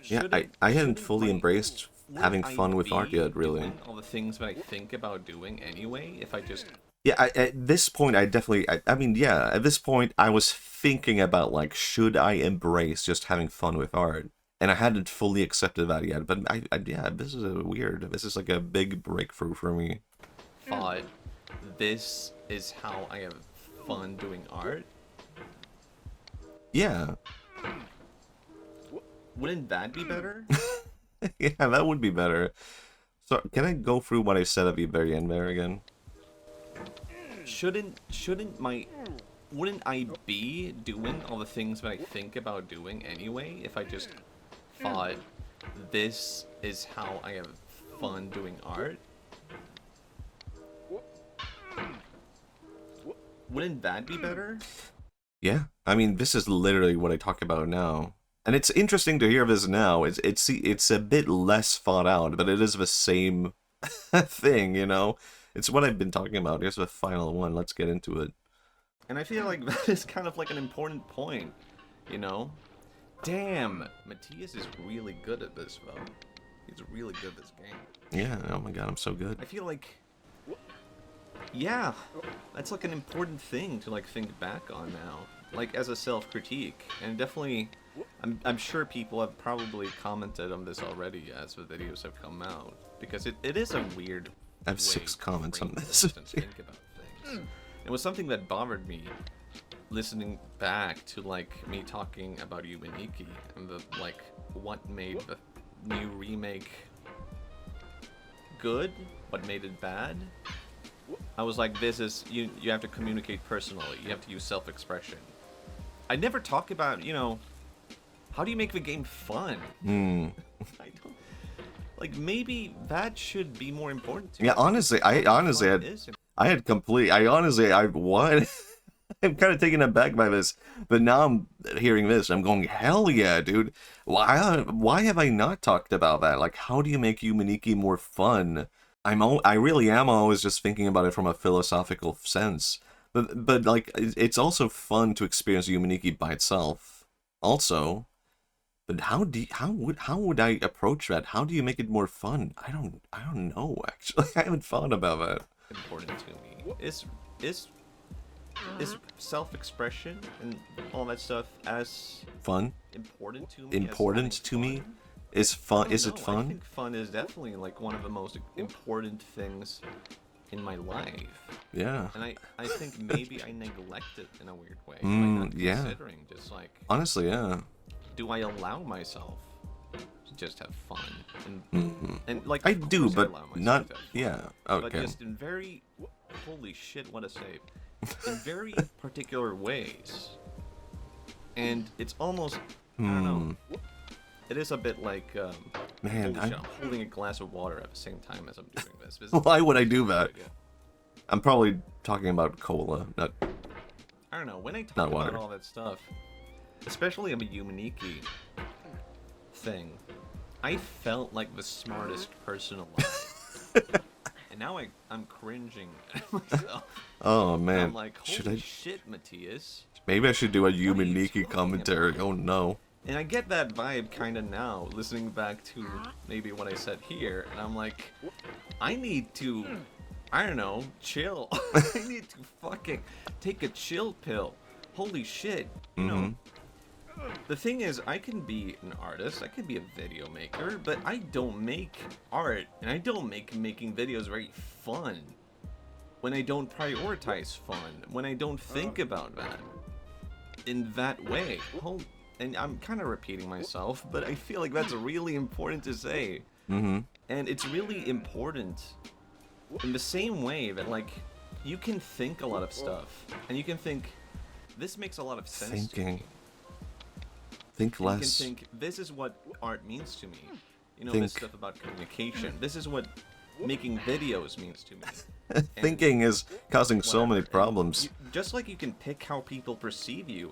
Yeah, Shouldn't- I hadn't shouldn't fully my- embraced wouldn't having I fun with art be yet, really. doing all the things that I think about doing anyway, if I just... Yeah, at this point, I mean, yeah, at this point, I was thinking about, like, should I embrace just having fun with art? And I hadn't fully accepted that yet, but yeah, this is like a big breakthrough for me. thought this is how I have fun doing art, Yeah. wouldn't that be better? Yeah, that would be better. So, can I go through what I said at the very end there again? Wouldn't I be doing all the things that I think about doing anyway if I just thought this is how I have fun doing art? Wouldn't that be better? Yeah, I mean, this is literally what I talk about now. And it's interesting to hear this now. It's a bit less thought out, but it is the same thing, you know? It's what I've been talking about. Here's the final one. Let's get into it. And I feel like that is kind of like an important point, you know? Damn, Matthias is really good at this, though. He's really good at this game. Yeah, oh my god, I'm so good. I feel like... Yeah, that's like an important thing to like think back on now. Like as a self-critique. And definitely, I'm sure people have probably commented on this already as the videos have come out. Because it is a weird I have way 6 to comments on frame this. things and think about things. It was something that bothered me listening back to like me talking about you and Iki and the like what made the new remake good, what made it bad. I was like, this is, you have to communicate personally. You have to use self-expression. I never talk about, how do you make the game fun? I don't, like, maybe that should be more important to me. Yeah, honestly, I what? I'm kind of taken aback by this, but now I'm hearing this. I'm going, hell yeah, dude. Why have I not talked about that? Like, how do you make Yumaniki more fun? I really am always just thinking about it from a philosophical sense. But like, it's also fun to experience Yumaniki by itself. Also, but how would I approach that? How do you make it more fun? I don't know, actually. I haven't thought about that. Important to me is self-expression and all that stuff as fun? Important to me? Important to me? Is fun? Is it fun? I think fun is definitely like one of the most important things in my life. Yeah. And I think maybe I neglect it in a weird way. By not considering just like. Honestly, yeah. Do I allow myself to just have fun? And like I do, but not. Yeah. Okay. But just in very, holy shit, what a save. In very particular ways. And it's almost, I don't know. It is a bit like, man, I'm holding a glass of water at the same time as I'm doing this. Why would I do that? I'm probably talking about cola, not. I don't know. When I talk about all that stuff, especially a Yumaniki thing, I felt like the smartest person alive. And now I'm cringing at myself. Oh man, I'm like, holy shit, Matthias. Maybe I should do a Yumaniki commentary. Oh no. And I get that vibe kind of now, listening back to maybe what I said here, and I'm like, I need to, I don't know, chill. I need to fucking take a chill pill. Holy shit. You know, the thing is, I can be an artist, I can be a video maker, but I don't make art, and I don't make making videos very fun. When I don't prioritize fun, when I don't think about that in that way. And I'm kind of repeating myself, but I feel like that's really important to say. And it's really important in the same way that, like, you can think a lot of stuff, and you can think, this makes a lot of sense to me. Think less. You can think, this is what art means to me. You know, this stuff about communication. This is what making videos means to me. Thinking is causing so many problems. Just like you can pick how people perceive you.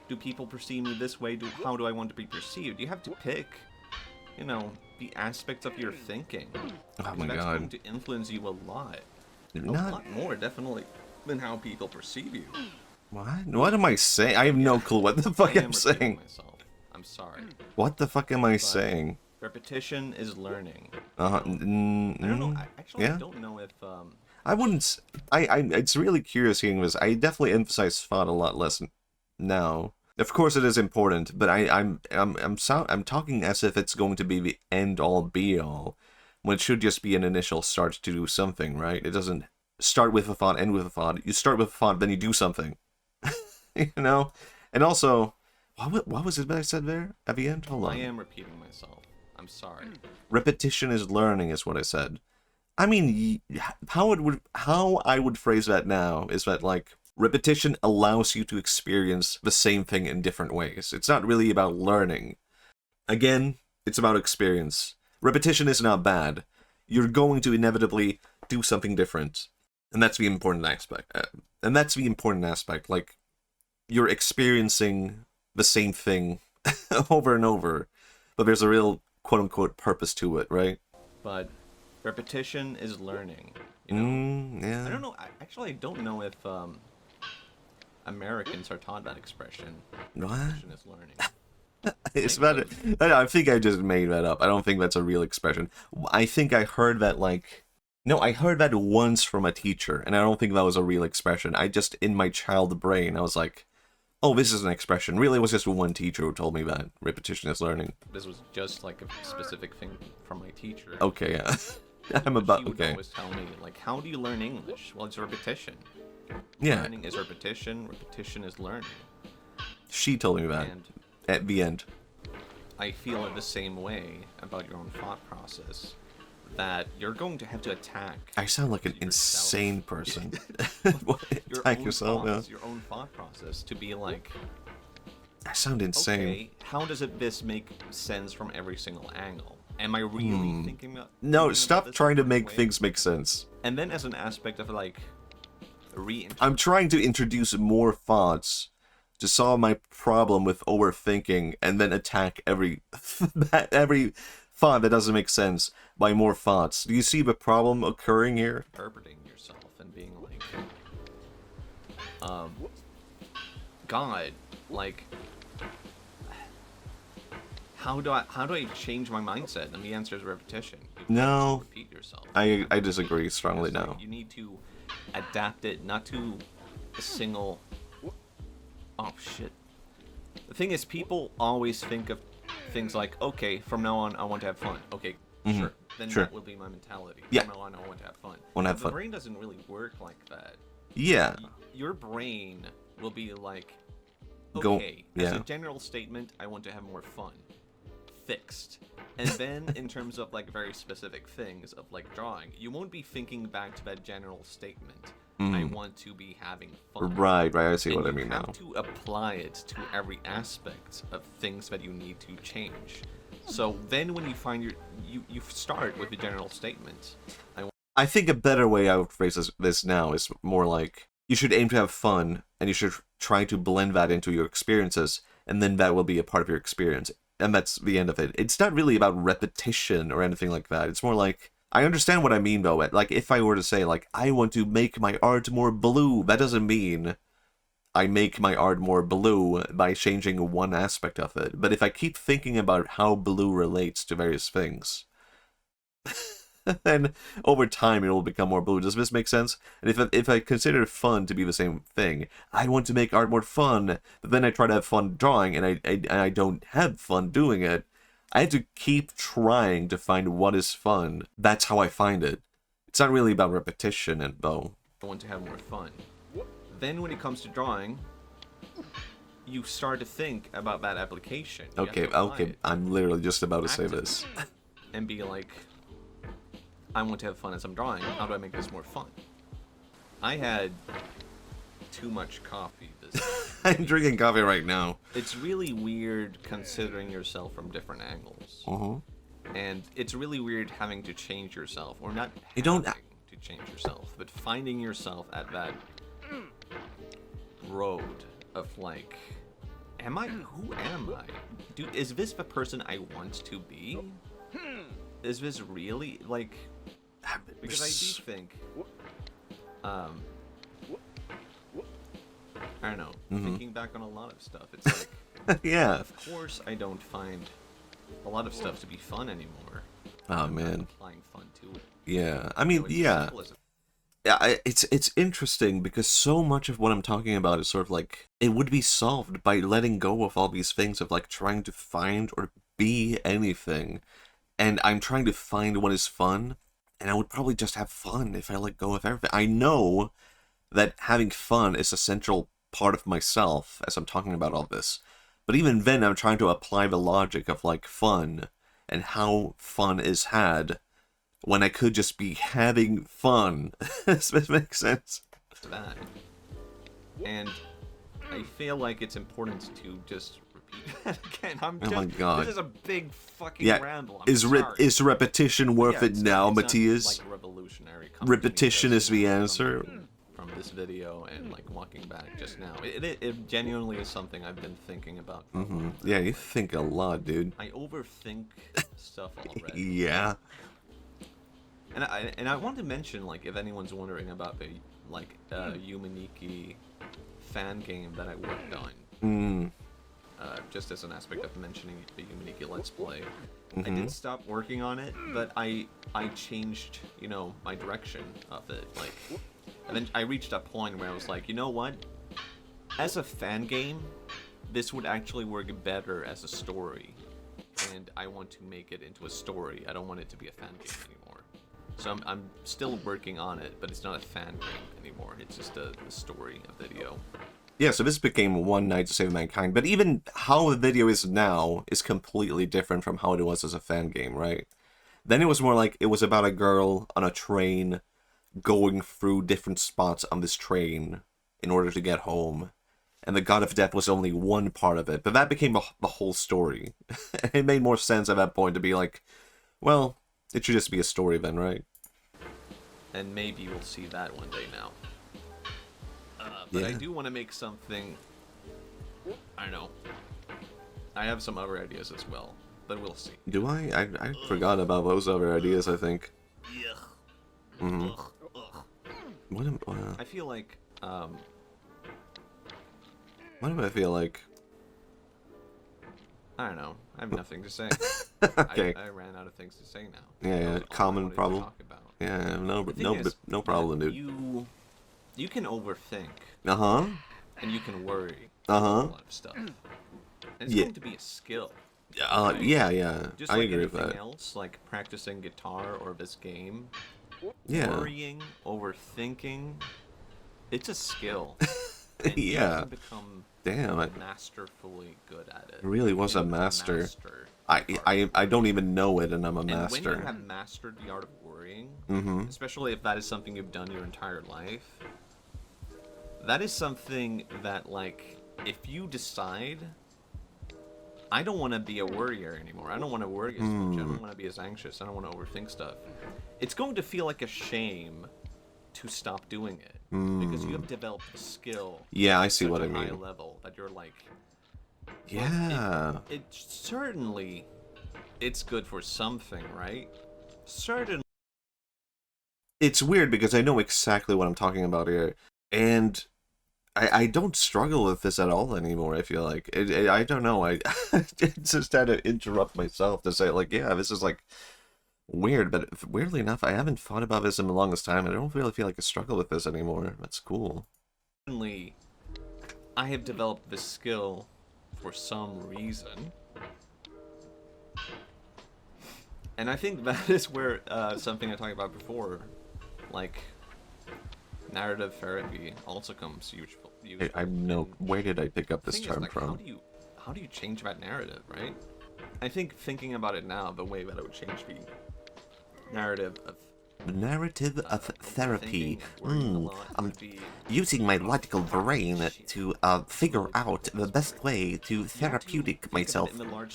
Do people perceive me this way? How do I want to be perceived? You have to pick, you know, the aspects of your thinking. Oh my that's god. going to influence you a lot. A Not lot more, definitely, than how people perceive you. what? What am I saying? I have no clue what the fuck I'm saying. Myself. I'm sorry. What the fuck am I saying? Repetition is learning. I don't know. Actually, yeah? I don't know if I wouldn't. It's really curious hearing this. I definitely emphasize thought a lot less now. Of course, it is important, but I'm talking as if it's going to be the end all be all, when it should just be an initial start to do something, right? It doesn't start with a thought, end with a thought. You start with a thought, then you do something, you know. And also, what was it that I said there at the end? Hold on. I am repeating myself. I'm sorry. Repetition is learning, is what I said. I mean, how I would phrase that now is that, like, repetition allows you to experience the same thing in different ways. It's not really about learning. Again, it's about experience. Repetition is not bad. You're going to inevitably do something different. And that's the important aspect. Like, you're experiencing the same thing over and over. But there's a real, quote-unquote, purpose to it, right? But repetition is learning. You know? Yeah. I don't know. Actually, I don't know if Americans are taught that expression. What? Repetition is learning. I think I just made that up. I don't think that's a real expression. I think I heard that, like... No, I heard that once from a teacher, and I don't think that was a real expression. I just, in my child brain, I was like, oh, this is an expression. Really, it was just one teacher who told me that. Repetition is learning. This was just, like, a specific thing from my teacher. Okay, yeah. She would always tell me, like, how do you learn English? Well, it's repetition. Yeah. Learning is repetition. Repetition is learning. She told me that. And at the end. I feel it the same way about your own thought process. that you're going to have to attack. I sound like an yourself. insane person. Your Attack own yourself, thoughts, your own thought process to be like, I sound insane. okay, how does this make sense from every single angle? Am I really thinking about? No, thinking stop about this trying to the make right way? things make sense. And then as an aspect of like, I'm trying to introduce more thoughts to solve my problem with overthinking, and then attack every thought that doesn't make sense by more thoughts. Do you see the problem occurring here? interpreting yourself and being like, God, like, how do I change my mindset? And the answer is repetition. You No, repeat yourself. I disagree strongly It's like now. you need to adapt it, not to a single. Oh shit. The thing is, people always think of things like, okay, from now on, I want to have fun. Okay, sure. Then Sure. that will be my mentality. Yeah. From now on, I want to have fun. Wanna have But fun. The brain doesn't really work like that. Yeah. Your brain will be like, Go- okay, as yeah. a general statement, I want to have more fun. Fixed. And then in terms of like very specific things of like drawing, you won't be thinking back to that general statement. I want to be having fun. Right, I see And what I you mean have now. to apply it to every aspect of things that you need to change. So then when you find you start with the general statement. I think a better way I would phrase this now is more like, you should aim to have fun, and you should try to blend that into your experiences, and then that will be a part of your experience. And that's the end of it. It's not really about repetition or anything like that. It's more like, I understand what I mean though. Like, if I were to say, like, I want to make my art more blue, that doesn't mean I make my art more blue by changing one aspect of it. But if I keep thinking about how blue relates to various things, then over time it will become more blue. Does this make sense? And if I consider fun to be the same thing, I want to make art more fun, but then I try to have fun drawing, and I don't have fun doing it. I have to keep trying to find what is fun. That's how I find it. It's not really about repetition, and though. I want to have more fun. Then when it comes to drawing, you start to think about that application. You have Okay, to apply okay, it I'm literally just about to say actively this. and be like, I want to have fun as I'm drawing. How do I make this more fun? I had too much coffee this I'm drinking coffee right now. It's really weird considering yourself from different angles. And it's really weird having to change yourself, or not You don't- having to change yourself, but finding yourself at that road of like, who am I? Dude, is this the person I want to be? Is this really, like, because I do think, I don't know, thinking back on a lot of stuff, it's like, Yeah. of course I don't find a lot of stuff to be fun anymore. Oh I'm not man. applying fun to it. Yeah. I mean, So it's yeah. simple as- Yeah, it's interesting because so much of what I'm talking about is sort of like, it would be solved by letting go of all these things of like trying to find or be anything. And I'm trying to find what is fun, and I would probably just have fun if I let go of everything. I know that having fun is a central part of myself as I'm talking about all this. But even then, I'm trying to apply the logic of like fun and how fun is had when I could just be having fun. Does this make sense? to that. And I feel like it's important to just repeat that again. Oh my God. This is a big fucking Yeah. ramble. I'm sorry. Is repetition worth Yeah, it it's now, not, Matthias? like revolutionary. coming to me Repetition just is the now answer. From this video and like walking back just now, it genuinely is something I've been thinking about. Yeah, you think a lot, dude. I overthink stuff already. Yeah. And I want to mention, like, if anyone's wondering about the like Yumaniki fan game that I worked on, just as an aspect of mentioning the Yumaniki Let's Play, I did stop working on it, but I changed, you know, my direction of it. Like, and then I reached a point where I was like, you know what? As a fan game, this would actually work better as a story, and I want to make it into a story. I don't want it to be a fan game anymore. So I'm still working on it, but it's not a fan game anymore. It's just a story, a video. Yeah, so this became One Night to Save Mankind, but even how the video is now is completely different from how it was as a fan game, right? Then it was more like it was about a girl on a train going through different spots on this train in order to get home. And the God of Death was only one part of it, but that became the whole story. It made more sense at that point to be like, well, it should just be a story then, right? And maybe we'll see that one day now. But yeah. I do want to make something... I don't know. I have some other ideas as well, but we'll see. Do I? I forgot about those other ideas, I think. Yeah. Mm-hmm. What am, I feel like... what do I feel like? I don't know. I have nothing to say. Okay. I ran out of things to say now. Yeah, common problem. Yeah, no problem, dude. You can overthink. Uh-huh. And you can worry Uh-huh. about a lot of stuff. And it's going to be a skill. Right? Yeah. Just I like agree with anything that. else, like practicing guitar or this game, Yeah. worrying, overthinking, it's a skill. And Yeah. you can become masterfully good at it. Really was a master. I don't even know it, and I'm a master. And when you have mastered the art of worrying, especially if that is something you've done your entire life, that is something that, like, if you decide, I don't want to be a worrier anymore. I don't want to worry as much. I don't want to be as anxious. I don't want to overthink stuff. It's going to feel like a shame to stop doing it because you have developed a skill. Yeah, I see what I at a high mean. level that you're like. Yeah. Well, it certainly, it's good for something, right? Certainly. It's weird because I know exactly what I'm talking about here, and I don't struggle with this at all anymore. I feel like I don't know. I just had to interrupt myself to say like, yeah, this is like weird, but weirdly enough, I haven't thought about this in the longest time. I don't really feel like I struggle with this anymore. That's cool. Certainly, I have developed this skill for some reason. And I think that is where something I talked about before, like narrative therapy, also comes useful. I know. Where did I pick up this The thing term is, like, from? How do you change that narrative, right? I think thinking about it now, the way that it would change the narrative of therapy. I'm using my logical brain to figure out the best way to therapeutic myself. In the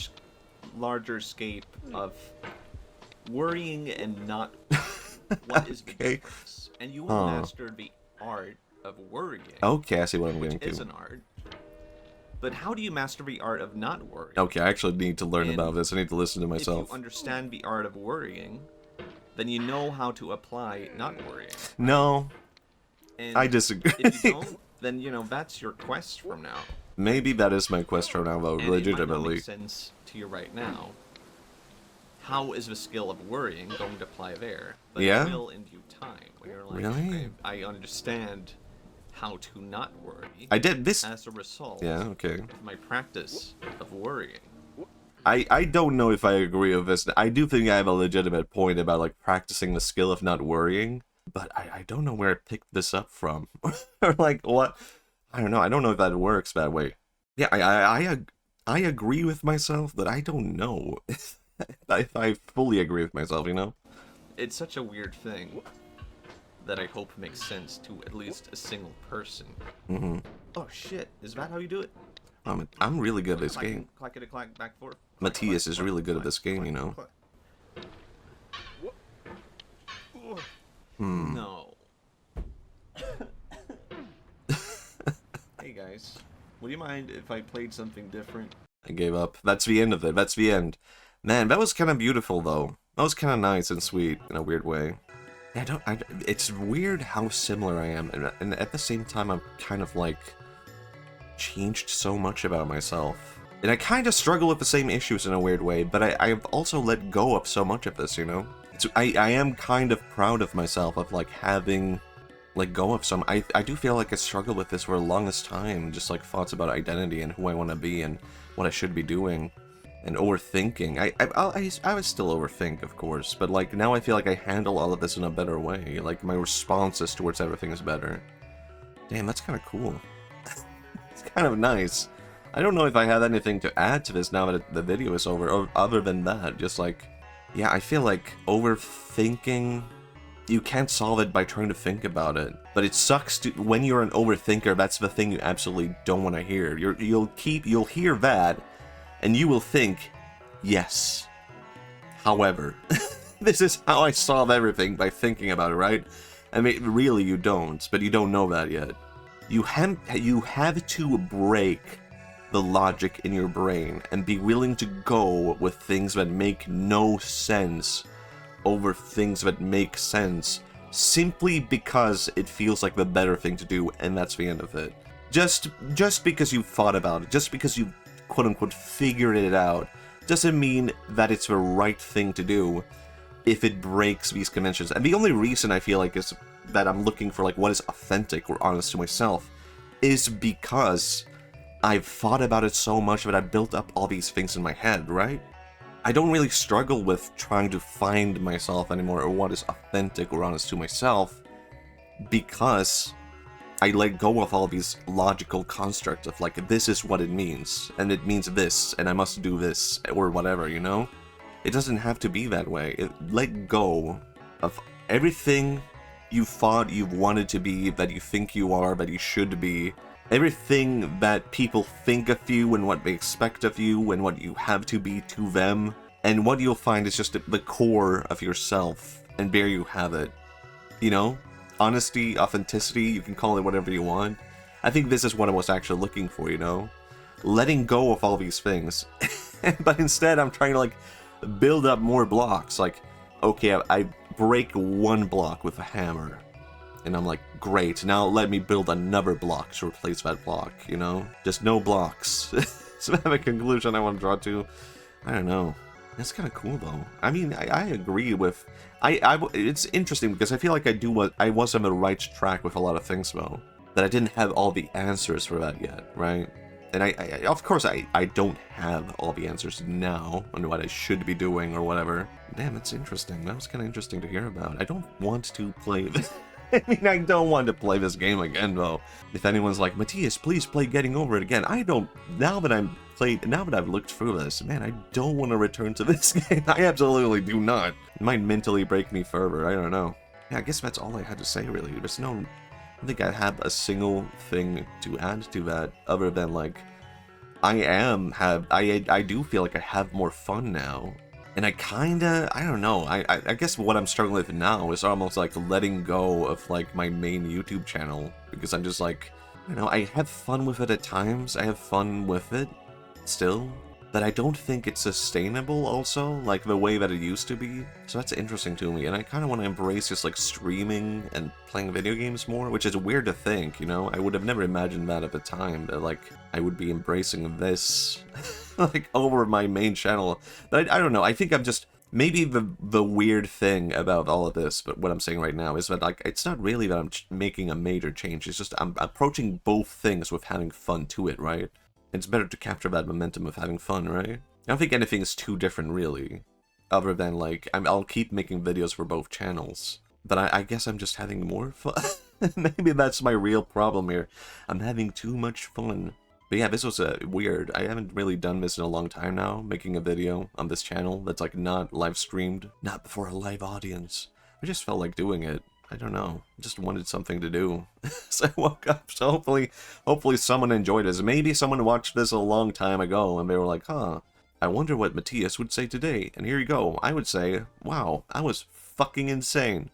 larger scape of worrying and not what is the difference. And you will master the art of worrying. Okay, I see what I'm which getting to. is an art. But how do you master the art of not worrying? Okay, I actually need to learn about this. I need to listen to myself. If you understand the art of worrying, then you know how to apply not worrying. No, and I disagree. If you don't, then, you know, that's your quest from now. Maybe that is my quest from now, though, and legitimately. It might not make sense to you right now. How is the skill of worrying going to apply there? But Yeah? it will in due time. When you're like, Really? okay, I understand how to not worry. I did this. As a result Okay. of my practice of worrying. I don't know if I agree with this. I do think I have a legitimate point about, like, practicing the skill of not worrying, but I don't know where I picked this up from. Or, like, what? I don't know. I don't know if that works that way. Yeah, I agree with myself, but I don't know if I fully agree with myself, you know? It's such a weird thing that I hope makes sense to at least a single person. Mm-hmm. Oh shit, is that how you do it? I'm really good at this Clack, game. Clack it, clack, back forth. Matthias is really good at this game, you know? No. Hey guys, would you mind if I played something different? I gave up. That's the end of it. That's the end. Man, that was kind of beautiful, though. That was kind of nice and sweet in a weird way. Yeah, it's weird how similar I am, and at the same time, I'm kind of, like, changed so much about myself. And I kind of struggle with the same issues in a weird way, but I've also let go of so much of this, you know? I am kind of proud of myself of, like, having let go of some... I do feel like I struggled with this for the longest time, just, like, thoughts about identity and who I want to be and what I should be doing. And overthinking. I would still overthink, of course, but, like, now I feel like I handle all of this in a better way. Like, my responses towards everything is better. Damn, that's kind of cool. It's kind of nice. I don't know if I have anything to add to this now that the video is over, or other than that, just, like, Yeah, I feel like overthinking, you can't solve it by trying to think about it. But it sucks to, when you're an overthinker, that's the thing you absolutely don't want to hear. You'll hear that, and you will think, yes. However, this is how I solve everything, by thinking about it, right? I mean, really you don't, but you don't know that yet. You have to break the logic in your brain and be willing to go with things that make no sense over things that make sense, simply because it feels like the better thing to do, and that's the end of it. Just because you've thought about it, just because you've quote-unquote figured it out, doesn't mean that it's the right thing to do if it breaks these conventions. And the only reason I feel like is that I'm looking for like what is authentic or honest to myself is because I've thought about it so much that I built up all these things in my head, right? I don't really struggle with trying to find myself anymore, or what is authentic or honest to myself, because I let go of all these logical constructs of like, this is what it means, and it means this, and I must do this, or whatever, you know? It doesn't have to be that way. Let go of everything you thought you wanted to be, that you think you are, that you should be, everything that people think of you and what they expect of you and what you have to be to them, and what you'll find is just the core of yourself, and there you have it. You know? Honesty, authenticity, you can call it whatever you want. I think this is what I was actually looking for, you know? Letting go of all these things. But instead I'm trying to like build up more blocks. Like, okay, I break one block with a hammer. And I'm like, great, now let me build another block to replace that block, you know? Just no blocks. Is that the conclusion I want to draw to? I don't know. That's kind of cool, though. I mean, I agree with... it's interesting, because I feel like I was on the right track with a lot of things, though. That I didn't have all the answers for that yet, right? And of course, I don't have all the answers now on what I should be doing or whatever. Damn, that's interesting. That was kind of interesting to hear about. I don't want to play this... I mean, I don't want to play this game again, though. If anyone's like, Matthias, please play Getting Over It again. I don't... Now that I've looked through this, man, I don't want to return to this game. I absolutely do not. It might mentally break me further. I don't know. Yeah, I guess that's all I had to say, really. There's no... I don't think I have a single thing to add to that, other than, like, I do feel like I have more fun now. And I don't know, I guess what I'm struggling with now is almost like letting go of like my main YouTube channel, because I'm just like, I don't know, I have fun with it at times, I have fun with it still, but I don't think it's sustainable also, like the way that it used to be. So that's interesting to me, and I kind of want to embrace just like streaming and playing video games more, which is weird to think, you know? I would have never imagined that at the time, that like I would be embracing this like over my main channel. But I don't know, I think I'm just, maybe the weird thing about all of this, but what I'm saying right now is that like it's not really that I'm making a major change, it's just I'm approaching both things with having fun to it, right? It's better to capture that momentum of having fun, right? I don't think anything is too different, really. Other than, like, I'll keep making videos for both channels. But I guess I'm just having more fun. Maybe that's my real problem here. I'm having too much fun. But yeah, this was weird. I haven't really done this in a long time now, making a video on this channel that's, like, not live streamed. Not before a live audience. I just felt like doing it. I don't know. I just wanted something to do. So I woke up. So hopefully someone enjoyed this. Maybe someone watched this a long time ago and they were like, huh, I wonder what Matthias would say today. And here you go. I would say, wow, that was fucking insane.